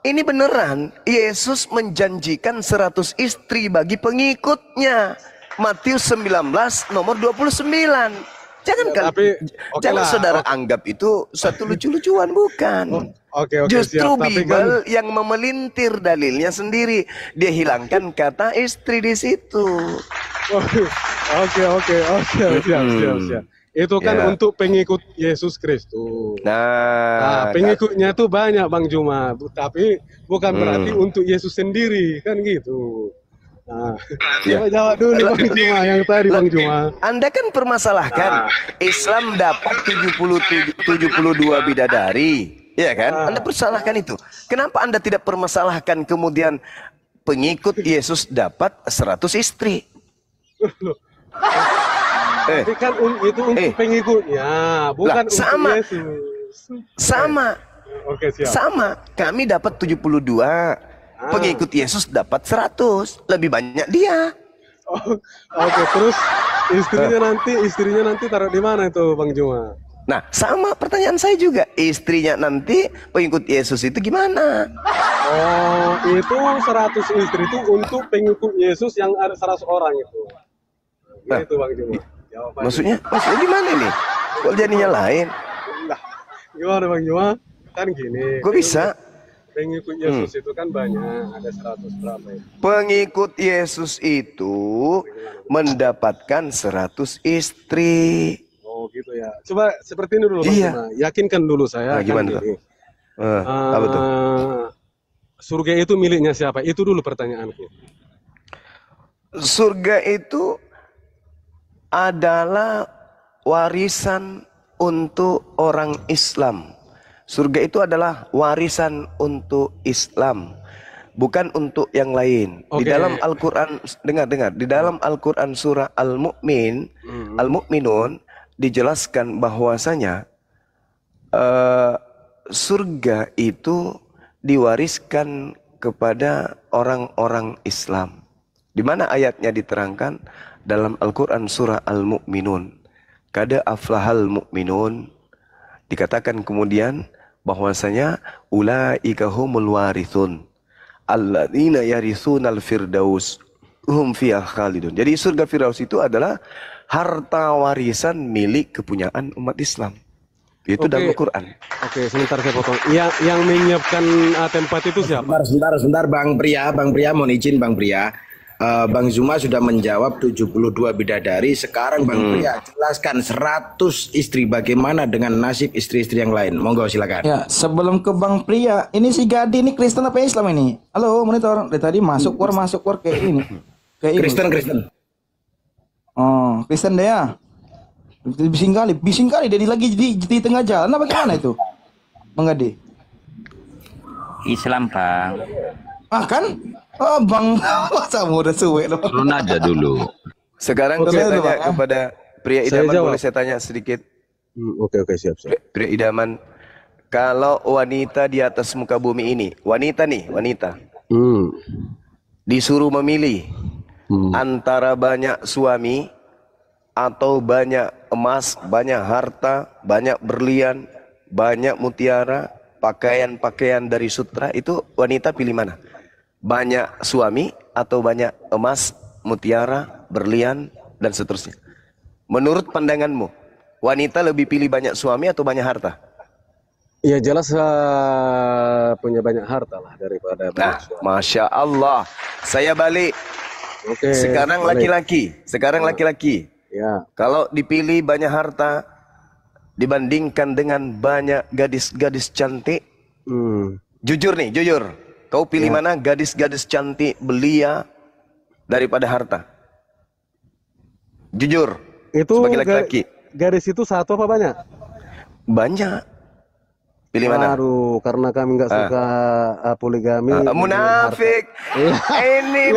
Ini beneran. Yesus menjanjikan 100 istri bagi pengikutnya. Matius 19 nomor 29. Jangan Ya, tapi, oke jangan lah, saudara anggap itu satu lucu-lucuan, bukan. Oke, Justru siap. Tapi Bible yang memelintir dalilnya sendiri. Dia hilangkan kata istri di situ. Oke, siap. Itu kan Ya. untuk pengikut Yesus Kristus. Nah, pengikutnya tuh banyak, Bang Juma, tapi bukan berarti untuk Yesus sendiri, kan gitu. Nah, Ya. jawab dulu Bang Juma yang tadi, Bang Juma. Anda kan permasalahkan Islam dapat 72 bidadari, ya kan? Anda persalahkan itu. Kenapa Anda tidak permasalahkan kemudian pengikut Yesus dapat 100 istri? Tapi kan itu untuk pengikutnya, bukan Lah, sama. untuk Yesus. Sama. Oke, siap. Sama. Kami dapat 72. Pengikut Yesus dapat 100. Lebih banyak dia. Oke, terus istrinya nanti taruh di mana itu, Bang Juma? Nah, sama pertanyaan saya juga. Istrinya nanti pengikut Yesus itu gimana? Oh, itu 100 istri itu untuk pengikut Yesus yang ada 100 orang itu. Nah, Gitu, Bang Juma. Jawabannya. Maksudnya gimana nih? Kok jadinya lain? Lah, gimana Bang Juma? Kan gini. Kok bisa? Pengikut Yesus itu kan banyak, ada 100 berapa ya? Pengikut Yesus itu mendapatkan 100 istri. Oh gitu ya. Coba seperti ini dulu Bang Iya. Juma. Yakinkan dulu saya. Nah, gimana kan gini. apa tuh? Surga itu miliknya siapa? Itu dulu pertanyaanku. Surga itu adalah warisan untuk orang Islam. Surga itu adalah warisan untuk Islam, bukan untuk yang lain. Di Oke. dalam Al-Quran, dengar, di dalam Al-Quran surah Al-Mu'minun dijelaskan bahwasanya surga itu diwariskan kepada orang-orang Islam. Di mana ayatnya diterangkan dalam Al-Quran surah Al-Mu'minun. Kada aflahal mu'minun. Dikatakan kemudian bahwasanya ulaika humul warithun alladzina yarithunal firdaus hum fiha khalidun. Jadi surga Firdaus itu adalah harta warisan milik kepunyaan umat Islam. Itu dalam Al-Quran. Oke, sebentar saya potong. Yang menyiapkan tempat itu siapa? Sebentar, Bang Pria, mohon izin Bang Pria. Bang Zuma sudah menjawab 72 bidadari. Sekarang Bang Pria jelaskan 100 istri, bagaimana dengan nasib istri-istri yang lain. Monggo silakan. Ya, sebelum ke Bang Pria, ini si Gadi ini Kristen apa Islam ini? Halo, monitor. Dari tadi masuk keluar kayak ini. Kristen. Oh, Kristen deh ya. Bising kali dia lagi di tengah jalan apa gimana itu? Bang Gadi. Islam, Bang. Kan? Oh, Bang, masa udah suwe loh. Turun aja dulu. Sekarang saya tanya kepada pria idaman, boleh saya tanya sedikit? Oke, siap. Pria idaman, kalau wanita di atas muka bumi ini, wanita, disuruh memilih antara banyak suami atau banyak emas, banyak harta, banyak berlian, banyak mutiara, pakaian-pakaian dari sutra, itu wanita pilih mana? Banyak suami atau banyak emas, mutiara, berlian, dan seterusnya. Menurut pandanganmu, wanita lebih pilih banyak suami atau banyak harta? Ya jelas punya banyak harta lah daripada banyak suami. Masya Allah. Saya balik. Oke, Sekarang laki-laki. Ya. Kalau dipilih banyak harta dibandingkan dengan banyak gadis-gadis cantik, jujur. Kau pilih mana, gadis-gadis cantik belia daripada harta? Jujur. Itu sebagai laki-laki. Gadis itu satu apa banyak? Banyak. Pilih mana? Aduh, karena kami nggak suka poligami. Munafik. Ini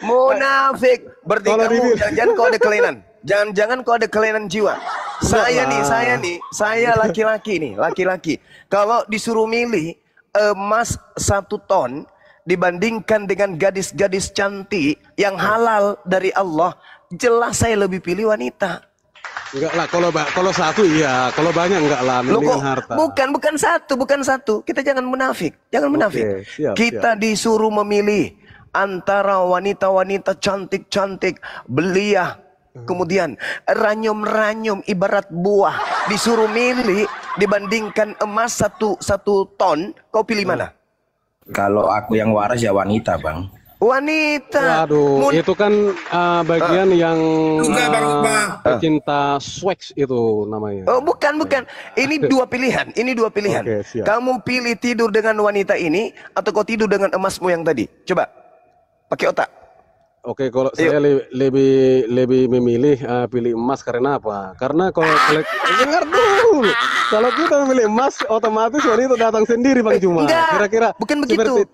munafik. Berarti kamu jangan kau ada kelainan. Jangan kau ada kelainan jiwa. Saya laki-laki. Kalau disuruh milih emas 1 ton dibandingkan dengan gadis-gadis cantik yang halal dari Allah, jelas saya lebih pilih wanita. Enggak lah, kalau satu iya, kalau banyak enggak lah, mendingan harta. Bukan satu. Kita jangan munafik. Oke, siap, Kita disuruh memilih antara wanita-wanita cantik-cantik, belia, kemudian ranyum-ranyum ibarat buah, disuruh milih dibandingkan emas 1 ton, kau pilih mana? Kalau aku yang waras ya wanita, Bang. Wanita. Waduh, itu kan bagian yang pecinta swag itu namanya. Oh, bukan. Ini dua pilihan. Oke, siap. Kamu pilih tidur dengan wanita ini atau kau tidur dengan emasmu yang tadi? Coba. Pakai otak. Oke, kalau saya lebih memilih pilih emas karena apa? Karena kalau dengar dulu, kalau kita memilih emas, otomatis wanita datang sendiri, Bang Juma. Kira-kira bukan begitu.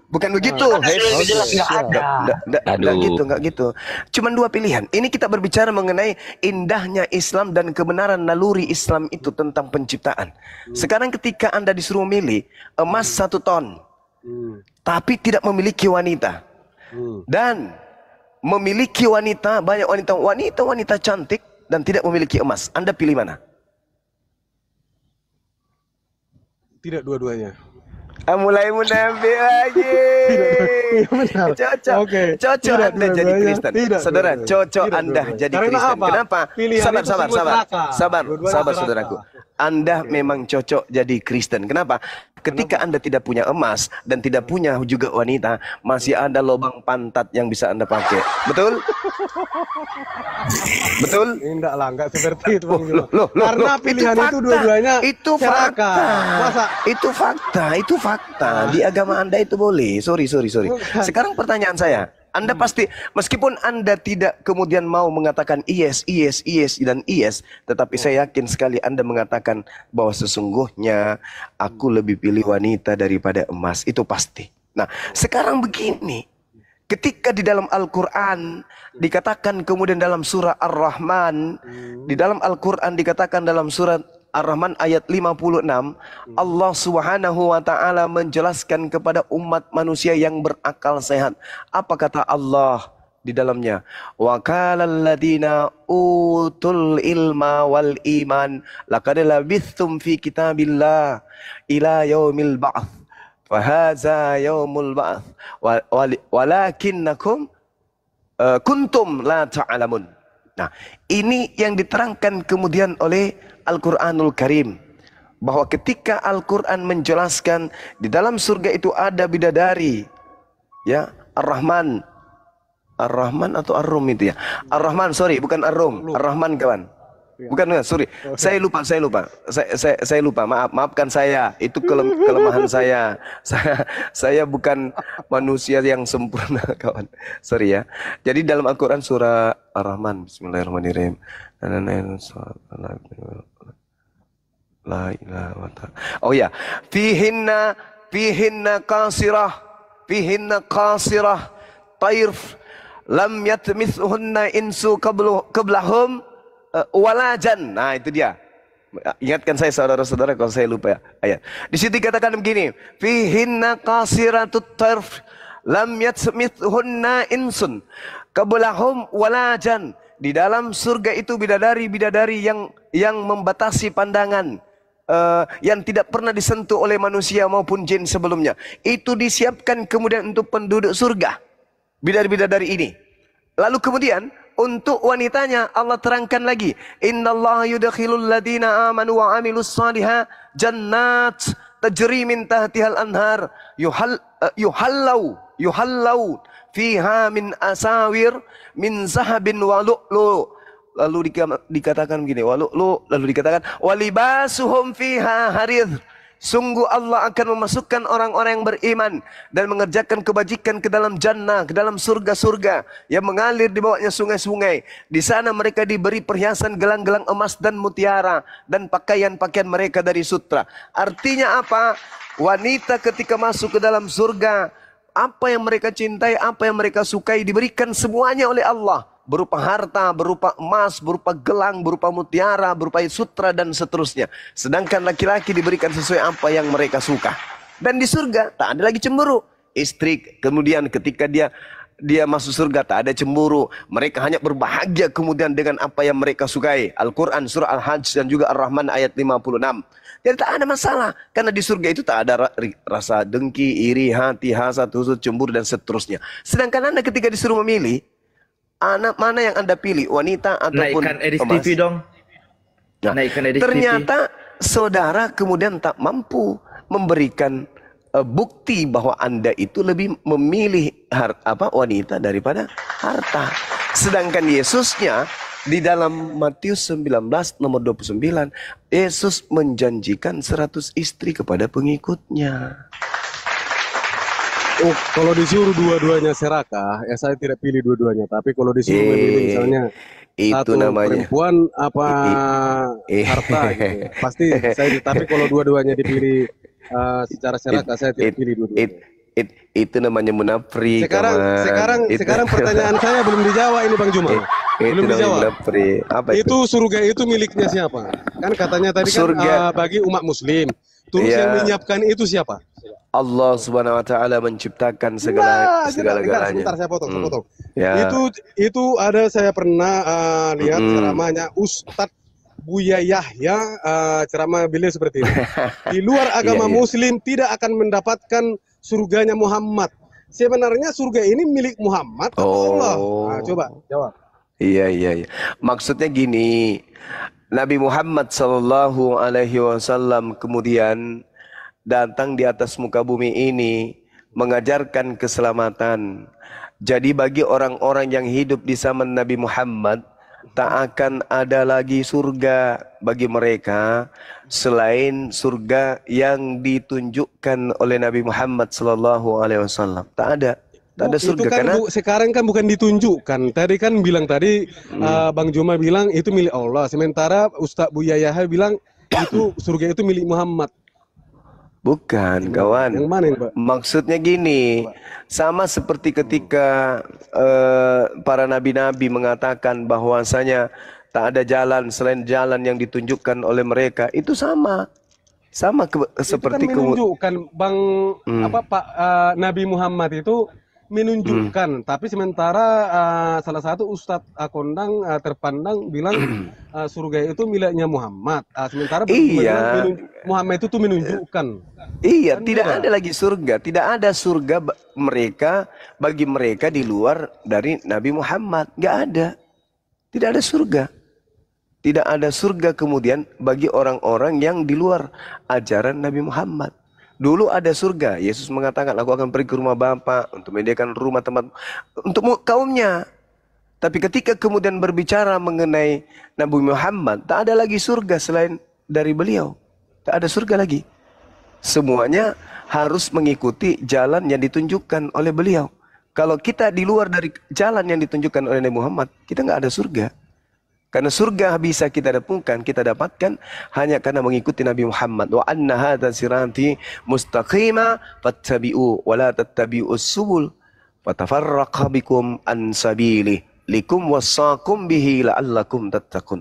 Enggak gitu. Cuman 2 pilihan. Ini kita berbicara mengenai indahnya Islam dan kebenaran naluri Islam itu tentang penciptaan. Sekarang ketika Anda disuruh milih emas 1 ton, tapi tidak memiliki wanita, dan memiliki banyak wanita cantik dan tidak memiliki emas, Anda pilih mana? Tidak dua-duanya. Mulai munafik lagi. Cocok Anda jadi Kristen. Saudara, cocok Anda jadi Kristen. Kenapa? Sabar saudaraku. Anda memang cocok jadi Kristen. Kenapa? Ketika Anda tidak punya emas dan tidak punya juga wanita, masih ada lubang pantat yang bisa Anda pakai. Betul? Betul? Enggak seperti itu. Karena pilihan itu dua-duanya itu fakta. Itu fakta. Di agama Anda itu boleh. Sorry. Sekarang pertanyaan saya. Anda pasti, meskipun Anda tidak kemudian mau mengatakan yes, dan yes, tetapi saya yakin sekali Anda mengatakan bahwa sesungguhnya aku lebih pilih wanita daripada emas. Itu pasti. Nah, sekarang begini. Ketika di dalam Al-Quran dikatakan kemudian dalam surah Ar-Rahman, di dalam Al-Quran dikatakan dalam surah Ar-Rahman ayat 56, Allah Subhanahu wa taala menjelaskan kepada umat manusia yang berakal sehat. Apa kata Allah di dalamnya? Wa qalal ladina utul ilma wal iman laqad labithtum fi kitabillah ila yaumil ba'ts. Fahaza yaumul ba'ats walakinnakum kuntum la ta'lamun. Nah, ini yang diterangkan kemudian oleh Al-Qur'anul Karim, bahwa ketika Al-Qur'an menjelaskan di dalam surga itu ada bidadari, ya, Ar-Rahman atau Ar-Rum itu ya. Ar-Rahman, sorry, bukan Ar-Rum. Ar-Rahman kawan. Bukan, sorry. Saya lupa. Saya lupa. Maafkan saya. Itu kelemahan saya. Saya bukan manusia yang sempurna, kawan. Sorry ya. Jadi dalam Al-Qur'an surah Ar-Rahman, bismillahirrahmanirrahim. La ilaha wa ta'ala. Oh ya, fihinna qasirah tairf lam yatmithunna insu qablahum walajan. Nah, itu dia. Ingatkan saya saudara-saudara kalau saya lupa ya ayat. Di situ dikatakan begini, fihinna qasiratut tarf lam yatmithunna insun qablahum walajan. Di dalam surga itu bidadari-bidadari yang membatasi pandangan, yang tidak pernah disentuh oleh manusia maupun jin sebelumnya. Itu disiapkan kemudian untuk penduduk surga, bidadari-bidadari ini. Lalu kemudian untuk wanitanya Allah terangkan lagi, innallaha yudkhilul ladina amanu wa amilus shalihat jannat tajri min tahtihal anhar yuhallau fiha min asawir min zahabin wa lu'lu. Lalu dikatakan begini, lalu dikatakan walibasuhum fiha harir. Sungguh Allah akan memasukkan orang-orang yang beriman dan mengerjakan kebajikan ke dalam jannah, ke dalam surga-surga yang mengalir di bawahnya sungai-sungai. Di sana mereka diberi perhiasan gelang-gelang emas dan mutiara dan pakaian-pakaian mereka dari sutra. Artinya apa? Wanita ketika masuk ke dalam surga, apa yang mereka cintai, apa yang mereka sukai diberikan semuanya oleh Allah. Berupa harta, berupa emas, berupa gelang, berupa mutiara, berupa sutra dan seterusnya. Sedangkan laki-laki diberikan sesuai apa yang mereka suka. Dan di surga tak ada lagi cemburu. Istri kemudian ketika dia masuk surga tak ada cemburu. Mereka hanya berbahagia kemudian dengan apa yang mereka sukai. Al-Quran surah Al-Hajj dan juga Ar-Rahman ayat 56. Jadi tak ada masalah. Karena di surga itu tak ada rasa dengki, iri, hati, hasad, husud, cemburu dan seterusnya. Sedangkan Anda ketika disuruh memilih, anak mana yang Anda pilih, wanita ataupun naikkan edisi emas? TV dong. Nah, Naikkan edisi ternyata saudara kemudian tak mampu memberikan bukti bahwa Anda itu lebih memilih wanita daripada harta. Sedangkan Yesusnya di dalam Matius 19 nomor 29, Yesus menjanjikan 100 istri kepada pengikutnya. Oh, kalau disuruh dua-duanya serakah, ya saya tidak pilih dua-duanya. Tapi kalau disuruh memilih misalnya itu satu namanya perempuan apa harta, gitu. Pasti saya. Tapi kalau dua-duanya dipilih secara serakah, saya tidak pilih dua-duanya. Itu namanya munafrik. Sekarang pertanyaan saya belum dijawab ini Bang Juma. Belum dijawab. Itu surga itu miliknya siapa? Kan katanya tadi kan bagi umat Muslim. Terus yang menyiapkan itu siapa? Allah Subhanahu wa taala menciptakan segala-galanya. Sebentar saya potong. Ya. Itu ada saya pernah lihat ceramahnya Ustadz Buya Yahya, ceramah beliau seperti ini. Di luar agama Muslim tidak akan mendapatkan surganya Muhammad. Sebenarnya surga ini milik Muhammad atau Allah? Nah, coba jawab. Iya. Maksudnya gini, Nabi Muhammad sallallahu alaihi wasallam kemudian datang di atas muka bumi ini mengajarkan keselamatan. Jadi bagi orang-orang yang hidup di zaman Nabi Muhammad tak akan ada lagi surga bagi mereka selain surga yang ditunjukkan oleh Nabi Muhammad sallallahu alaihi wasallam. Tak ada surga itu kan karena sekarang kan bukan ditunjukkan. Tadi kan bilang Bang Juma bilang itu milik Allah. Sementara Ustadz Buya Yahya bilang itu surga itu milik Muhammad. Bukan, kawan. Yang mana ini, Pak? Maksudnya gini, sama seperti ketika para nabi-nabi mengatakan bahwasanya tak ada jalan selain jalan yang ditunjukkan oleh mereka. Itu sama seperti kan menunjukkan Bang Nabi Muhammad itu menunjukkan, tapi sementara salah satu Ustadz Kondang terpandang bilang surga itu miliknya Muhammad. Sementara Iya. Muhammad itu tuh menunjukkan. Iya, Kan tidak beda. ada lagi surga. Tidak ada surga bagi mereka di luar dari Nabi Muhammad. Nggak ada. Tidak ada surga. Tidak ada surga kemudian bagi orang-orang yang di luar ajaran Nabi Muhammad. Dulu ada surga. Yesus mengatakan, aku akan pergi ke rumah Bapa untuk menyediakan rumah tempat untuk kaumnya. Tapi ketika kemudian berbicara mengenai Nabi Muhammad, tak ada lagi surga selain dari beliau. Tak ada surga lagi. Semuanya harus mengikuti jalan yang ditunjukkan oleh beliau. Kalau kita di luar dari jalan yang ditunjukkan oleh Nabi Muhammad, kita nggak ada surga. Karena surga bisa kita dapatkan hanya karena mengikuti Nabi Muhammad. Wa anna hadza sirati mustaqima fattabi'u wa la tattabi'us subul fatafarraqa bikum an sabilihi likum wasaqum bihi la'allakum tattaqun.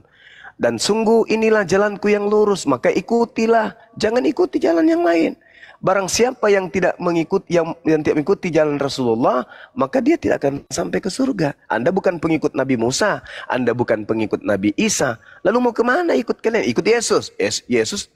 Dan sungguh inilah jalanku yang lurus, maka ikutilah, jangan ikuti jalan yang lain. Barang siapa yang tidak mengikuti jalan Rasulullah, maka dia tidak akan sampai ke surga. Anda bukan pengikut Nabi Musa, Anda bukan pengikut Nabi Isa. Lalu mau kemana ikut kalian? Ikut Yesus. Yesus,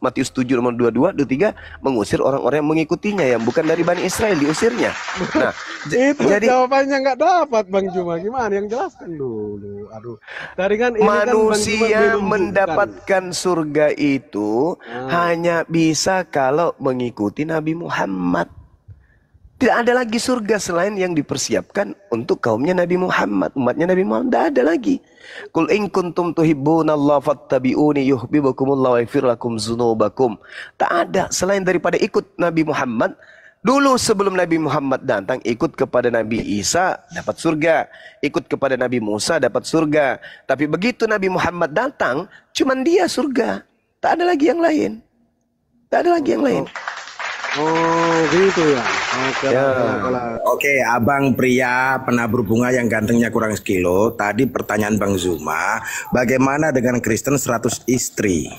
Matius 7 nomor 22, 23 mengusir orang-orang yang mengikutinya yang bukan dari Bani Israel, diusirnya. Nah, Itu jadi jawabannya nggak dapat Bang Juma. Gimana? Yang jelaskan dulu. Aduh. Tadi kan ini kan Bang Juma manusia menunjukkan. mendapatkan surga itu hanya bisa kalau mengikuti Nabi Muhammad. Tidak ada lagi surga selain yang dipersiapkan untuk kaumnya Nabi Muhammad, umatnya Nabi Muhammad. Tidak ada lagi. Qul in kuntum tuhibbunallaha fattabi'uni yuhibbukumullahu wa yaghfir lakum dzunubakum. Tak ada selain daripada ikut Nabi Muhammad. Dulu sebelum Nabi Muhammad datang, ikut kepada Nabi Isa dapat surga, ikut kepada Nabi Musa dapat surga. Tapi begitu Nabi Muhammad datang, cuman dia surga. Tak ada lagi yang lain. Tak ada lagi yang lain. Oh gitu ya. Oke. Ya. Oke, Abang pria penabur bunga yang gantengnya kurang sekilo. Tadi pertanyaan Bang Zuma, bagaimana dengan Kristen 100 istri?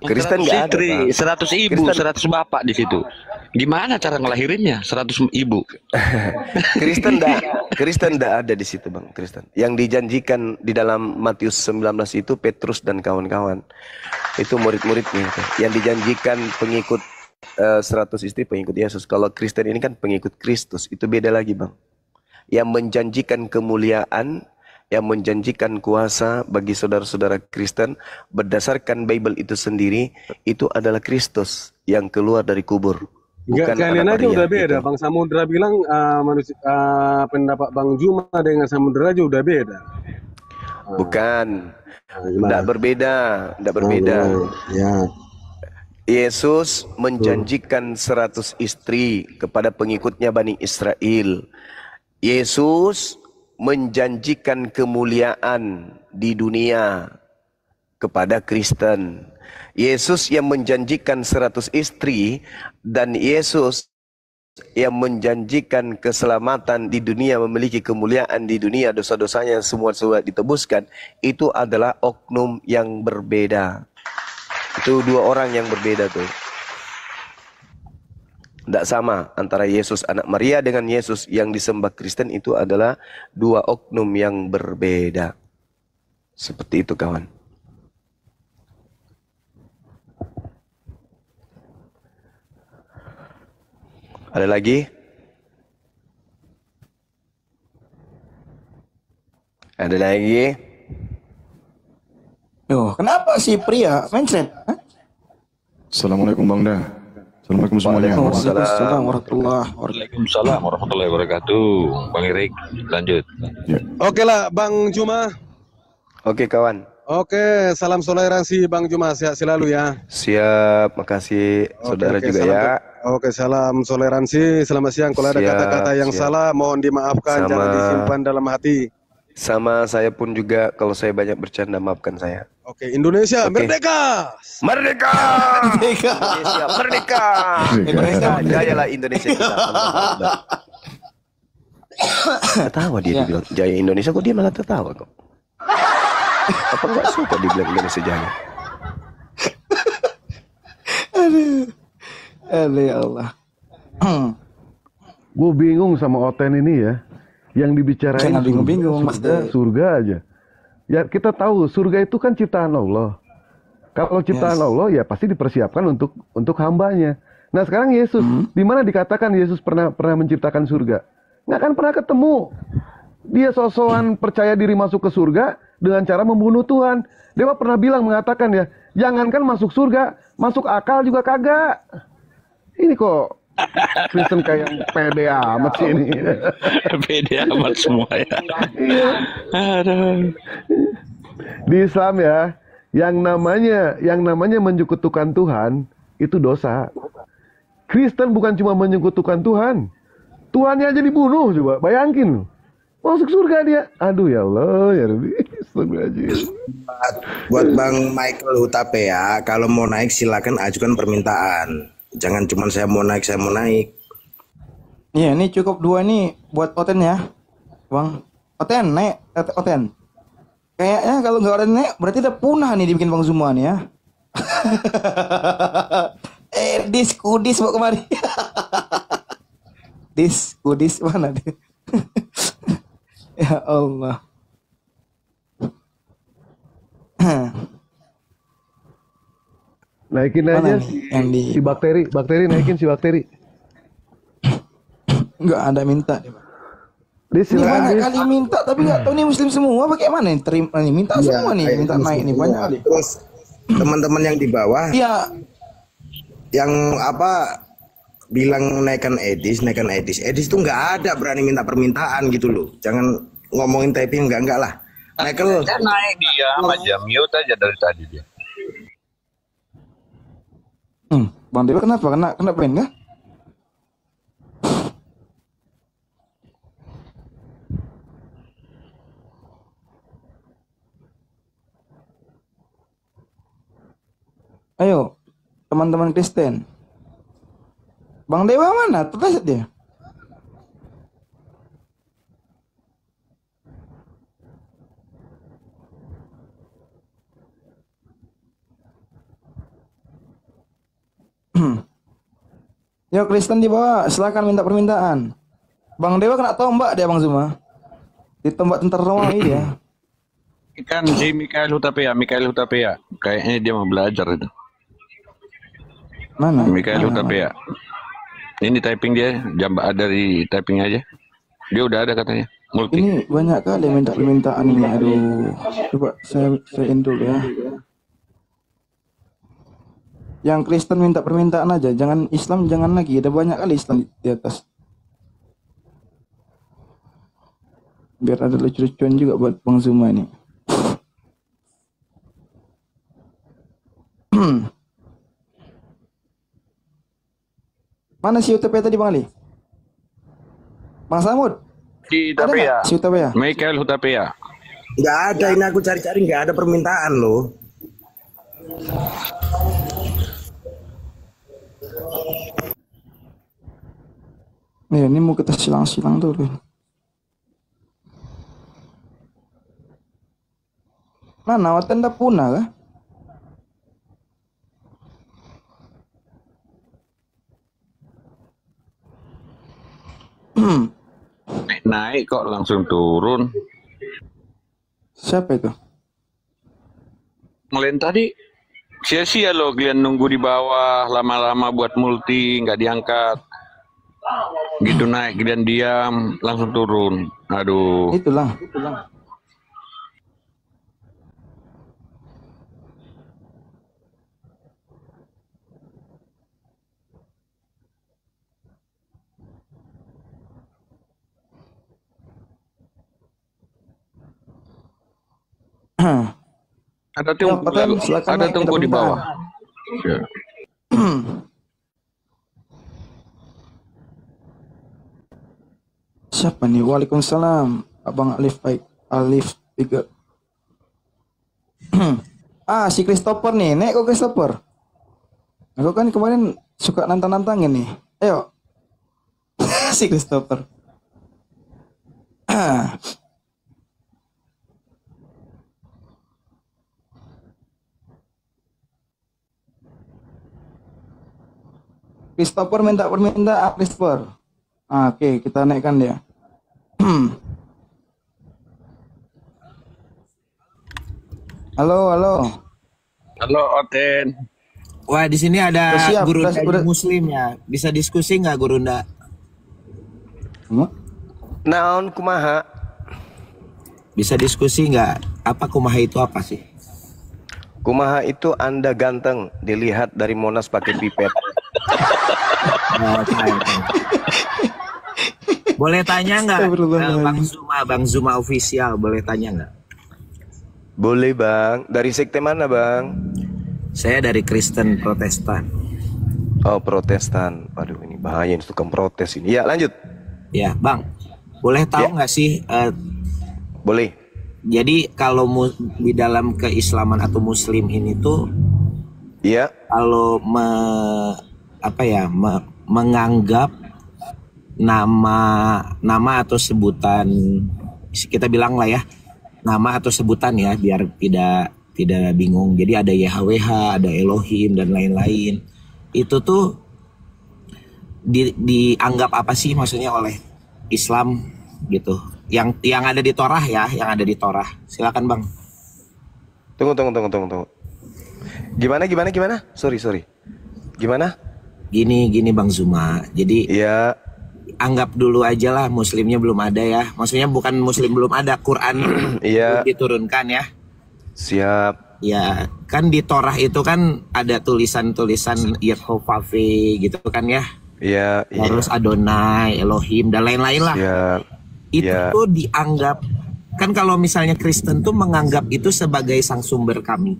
Kristen 100 nggak ada, istri, Pak. 100 ibu, Kristen- 100 bapak di situ. Gimana cara ngelahirinnya? 100 ibu. Kristen tidak ada di situ, Bang. Kristen. Yang dijanjikan di dalam Matius 19 itu Petrus dan kawan-kawan. Itu murid-muridnya. Yang dijanjikan pengikut 100 istri pengikut Yesus. Kalau Kristen ini kan pengikut Kristus. Itu beda lagi, Bang. Yang menjanjikan kemuliaan, yang menjanjikan kuasa bagi saudara-saudara Kristen berdasarkan Bible itu sendiri, itu adalah Kristus yang keluar dari kubur. Enggak, Bukan kalian anak aja Maria, udah beda. gitu. Bang Samudra bilang pendapat Bang Juma dengan Samudra aja udah beda. Bukan. Gimana? Tidak berbeda. Tidak berbeda. Ya. Yesus menjanjikan 100 istri kepada pengikutnya Bani Israel. Yesus menjanjikan kemuliaan di dunia kepada Kristen. Yesus yang menjanjikan 100 istri dan Yesus yang menjanjikan keselamatan di dunia, memiliki kemuliaan di dunia, dosa-dosanya semua ditebuskan, itu adalah oknum yang berbeda. Itu dua orang yang berbeda tuh. Tidak sama antara Yesus anak Maria dengan Yesus yang disembah Kristen, itu adalah dua oknum yang berbeda. Seperti itu, kawan. Ada lagi? Ada lagi? Yo, kenapa si pria mencret? Assalamualaikum Bang Da. Assalamualaikum semuanya. Waalaikumsalam warahmatullahi wabarakatuh. Waalaikumsalam warahmatullahi wabarakatuh. Bang Erik, lanjut. Oke lah Bang Juma. Oke, kawan. Oke, salam toleransi Bang Juma, sehat selalu ya. Siap, makasih saudara juga salam ya. Oke, salam toleransi. Selamat siang. Kalau ada Siap, kata-kata yang siap. salah, mohon dimaafkan, Sama. jangan disimpan dalam hati. Sama saya pun juga, kalau saya banyak bercanda, maafkan saya. Oke, Indonesia Oke. merdeka. Merdeka! Merdeka. Indonesia merdeka! Indonesia, jayalah Indonesia kita. Tertawa dia, dibilang jaya Indonesia, kok dia malah tertawa kok. Apa nggak suka dibilang Indonesia jaya? Aduh ya Allah. Gue bingung sama Oten ini ya. Yang dibicarain Jangan bingung-bingung, Mas. surga aja. Ya kita tahu surga itu kan ciptaan Allah. Kalau ciptaan Allah ya pasti dipersiapkan untuk hambanya. Nah sekarang Yesus, di mana dikatakan Yesus pernah menciptakan surga? Nggak akan pernah ketemu. Dia sosokan percaya diri masuk ke surga dengan cara membunuh Tuhan. Dia pernah mengatakan ya, jangankan masuk surga, masuk akal juga kagak. Ini kok Kristen kayak pede amat sih ini. Pede amat semua ya. Iya. Di Islam ya, yang namanya menyekutukan Tuhan itu dosa. Kristen bukan cuma menyekutukan Tuhan, Tuhannya aja dibunuh, coba bayangin. Masuk surga dia. Aduh ya Allah, ya Rabbi. Buat Bang Michael Hutapea, kalau mau naik silakan ajukan permintaan. Jangan cuma saya mau naik. Iya, ini cukup 2 nih buat Oten ya. Bang, Oten naik, Oten. Kayaknya kalau nggak Oten naik, berarti udah punah nih dibikin Bang Zuma nih ya. Kudis mau kemari. Kudis mana dia? Ya Allah. Naikin aja si bakteri naikin si bakteri. Enggak ada minta. Dia silakan banyak kali minta tapi nggak tahu nih muslim semua bagaimana nih terima nih minta Ya, semua nih minta naik nih banyak kali. Terus teman-teman yang di bawah, Iya. yang bilang naikkan edis itu nggak ada berani minta permintaan gitu loh. Jangan ngomongin typing enggak lah. Michael Naik dia aja, mute aja dari tadi dia. Bang Dewa kenapa? Kena pen kah? Ayo, teman-teman Kristen. Bang Dewa mana? Terlihat dia. Yo Kristen di bawah, silakan minta permintaan. Bang Dewa kena tombak dia Bang Zuma. Ditombak tentara Romawi dia. Kan si Mikael Hutapea. Kayaknya dia mau belajar itu. Mana? Mikael Hutapea. Ini typing dia, dari typing aja. Dia udah ada katanya. Multi. Ini banyak kali minta permintaan ini. Aduh. Coba saya end dulu ya. Yang Kristen minta permintaan aja, jangan Islam jangan lagi. Ada banyak kali Islam di atas. Biar ada lucu-lucuan juga buat Bang Zuma ini. Mana si UTP tadi Bang Ali? Bang Samud? Si Hutapea. Si Hutapea. Mikael Hutapea. nggak ada, ini aku cari-cari nggak ada permintaan loh. Nih, ini mau kita silang-silang dulu. Mana Watenda punah kah? Naik kok langsung turun. Siapa itu? Ngelain tadi sia-sia loh kalian nunggu di bawah lama-lama buat multi nggak diangkat. Gitu naik kalian diam langsung turun. Aduh. Itulah. Ada tunggu di bawah. Ya. Siapa nih? Waalaikumsalam. Abang Alif baik. Alif 3. Si Christopher nih. Nek kok Christopher? Aku kan kemarin suka nantang-nantangin nih. Ayo. Si Christopher. Christopher minta permintaan Christopher. Oke, kita naikkan dia. Halo, halo. Halo, Oten. Wah, di sini ada Udah siap, guru udah. Muslim ya. Bisa diskusi nggak Gurunda? Naon kumaha? Bisa diskusi nggak? Apa kumaha itu apa sih? Kumaha itu Anda ganteng, dilihat dari Monas pakai pipet. Boleh tanya nggak, Bang Zuma official, boleh tanya nggak? Boleh Bang. Dari sekte mana Bang? Saya dari Kristen Protestan. Oh Protestan. Waduh ini bahaya ini tukang protes ini. Ya lanjut. Ya Bang, boleh tahu nggak sih? Boleh. Jadi kalau di dalam keislaman atau Muslim ini tuh, ya kalau menganggap nama atau sebutan, kita bilang lah ya, nama atau sebutan ya, biar tidak bingung. Jadi ada YHWH, ada Elohim dan lain-lain. Itu tuh dianggap apa sih maksudnya oleh Islam gitu? Yang ada di Torah ya, yang ada di Torah. Silakan Bang. Tunggu. Gimana? Sorry. Gimana? Gini Bang Zuma. Jadi ya anggap dulu aja lah Muslimnya belum ada ya. Maksudnya bukan Muslim belum ada, Quran iya diturunkan ya. Siap. Ya kan di Torah itu kan ada tulisan-tulisan Yehovah gitu kan ya. Iya. Terus Adonai, Elohim dan lain-lain lah. Siap. Itu tuh dianggap, kan kalau misalnya Kristen tuh menganggap itu sebagai sang sumber kami.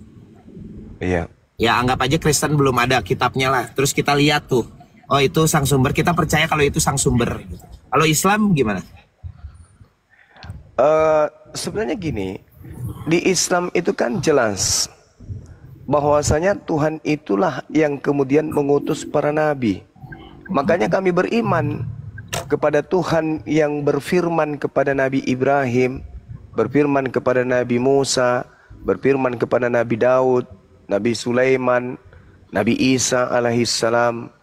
Iya. Ya anggap aja Kristen belum ada kitabnya lah. Terus kita lihat tuh, oh itu sang sumber, kita percaya kalau itu sang sumber. Kalau Islam gimana? Sebenarnya gini, di Islam itu kan jelas bahwasanya Tuhan itulah yang kemudian mengutus para nabi. Makanya kami beriman kepada Tuhan yang berfirman kepada Nabi Ibrahim, berfirman kepada Nabi Musa, berfirman kepada Nabi Daud, Nabi Sulaiman, Nabi Isa alaihissalam.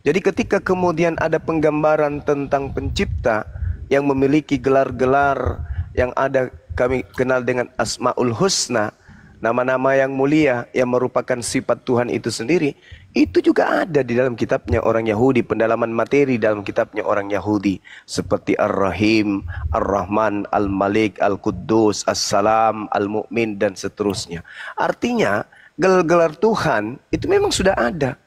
Jadi ketika kemudian ada penggambaran tentang pencipta yang memiliki gelar-gelar yang ada kami kenal dengan Asmaul Husna, nama-nama yang mulia yang merupakan sifat Tuhan itu sendiri, itu juga ada di dalam kitabnya orang Yahudi, pendalaman materi dalam kitabnya orang Yahudi, seperti Ar-Rahim, Ar-Rahman, Al-Malik, Al-Quddus, As-Salam, Al-Mu'min dan seterusnya. Artinya gelar-gelar Tuhan itu memang sudah ada.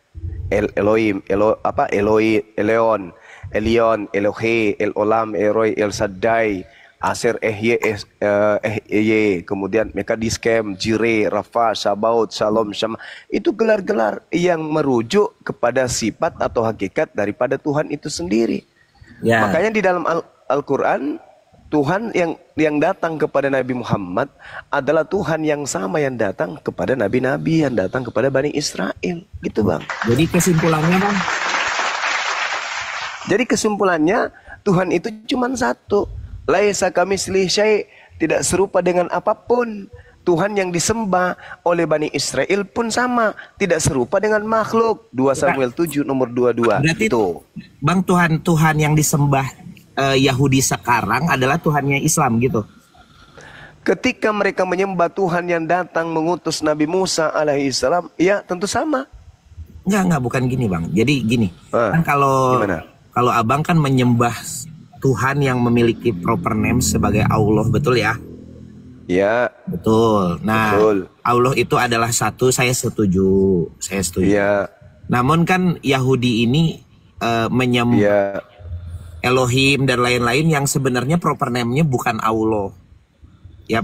Elohim, Eleon, Elohe, El-Olam, Eroi, El-Saddai, Aser, kemudian Mekadiskem, Jire, Rafa, Sabaut, Shalom, Syam. Itu gelar-gelar yang merujuk kepada sifat atau hakikat daripada Tuhan itu sendiri. Ya. Makanya di dalam Al-Quran, Tuhan yang datang kepada Nabi Muhammad adalah Tuhan yang sama yang datang kepada nabi-nabi, yang datang kepada Bani Israel. Gitu Bang. Jadi kesimpulannya Bang? Jadi kesimpulannya Tuhan itu cuma satu. Laisa kamitslihi syai', tidak serupa dengan apapun. Tuhan yang disembah oleh Bani Israel pun sama, tidak serupa dengan makhluk. 2 Samuel 7 nomor 22. Berarti itu Bang, Tuhan yang disembah Yahudi sekarang adalah Tuhannya Islam gitu. Ketika mereka menyembah Tuhan yang datang mengutus Nabi Musa alaihissalam, ya tentu sama. Enggak, bukan gini Bang. Jadi gini, kan kalau Abang kan menyembah Tuhan yang memiliki proper name sebagai Allah, betul ya? Ya. Betul. Nah, betul. Allah itu adalah satu, saya setuju. Ya. Namun kan Yahudi ini menyembah Elohim dan lain-lain yang sebenarnya proper name-nya bukan Allah. Ya,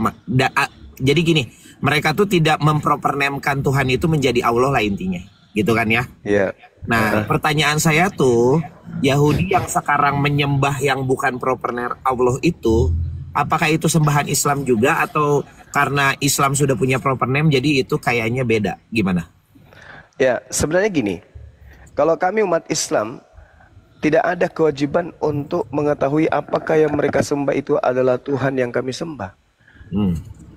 jadi gini, mereka tuh tidak memproper name-kan Tuhan itu menjadi Allah lah intinya. Gitu kan ya? Iya. Nah, pertanyaan saya tuh, Yahudi yang sekarang menyembah yang bukan proper name Allah itu, apakah itu sembahan Islam juga atau karena Islam sudah punya proper name jadi itu kayaknya beda? Gimana? Ya, sebenarnya gini. Kalau kami umat Islam tidak ada kewajiban untuk mengetahui apakah yang mereka sembah itu adalah Tuhan yang kami sembah.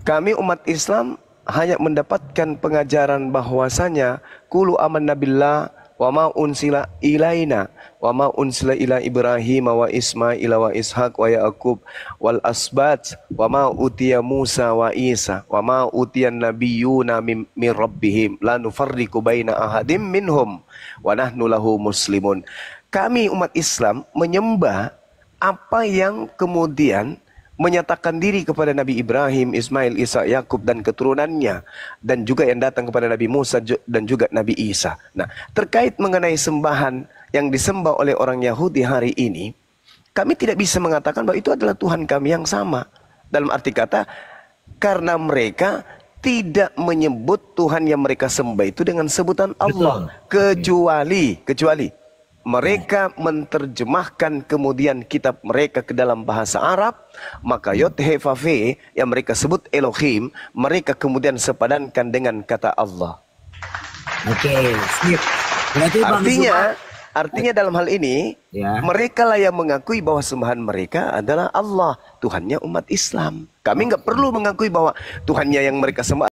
Kami umat Islam hanya mendapatkan pengajaran bahwasanya qulu amanna billah wa ma unsila ilaina wa ma unsila ila Ibrahim wa Ismail wa Ishaq wa Yaqub wal asbat wa ma utiya Musa wa Isa wa ma utiyan nabiyyuna min rabbihim la nufarriqu baina ahadim minhum wa nahnu lahu muslimun. Kami umat Islam menyembah apa yang kemudian menyatakan diri kepada Nabi Ibrahim, Ismail, Isa, Yakub dan keturunannya, dan juga yang datang kepada Nabi Musa dan juga Nabi Isa. Nah, terkait mengenai sembahan yang disembah oleh orang Yahudi hari ini, kami tidak bisa mengatakan bahwa itu adalah Tuhan kami yang sama. Dalam arti kata, karena mereka tidak menyebut Tuhan yang mereka sembah itu dengan sebutan Allah, kecuali mereka menerjemahkan kemudian kitab mereka ke dalam bahasa Arab, maka Yod He Vav He yang mereka sebut Elohim, mereka kemudian sepadankan dengan kata Allah. Oke, sip. Berarti Artinya dalam hal ini, mereka lah yang mengakui bahwa sembahan mereka adalah Allah, Tuhannya umat Islam. Kami nggak perlu mengakui bahwa Tuhannya yang mereka sembah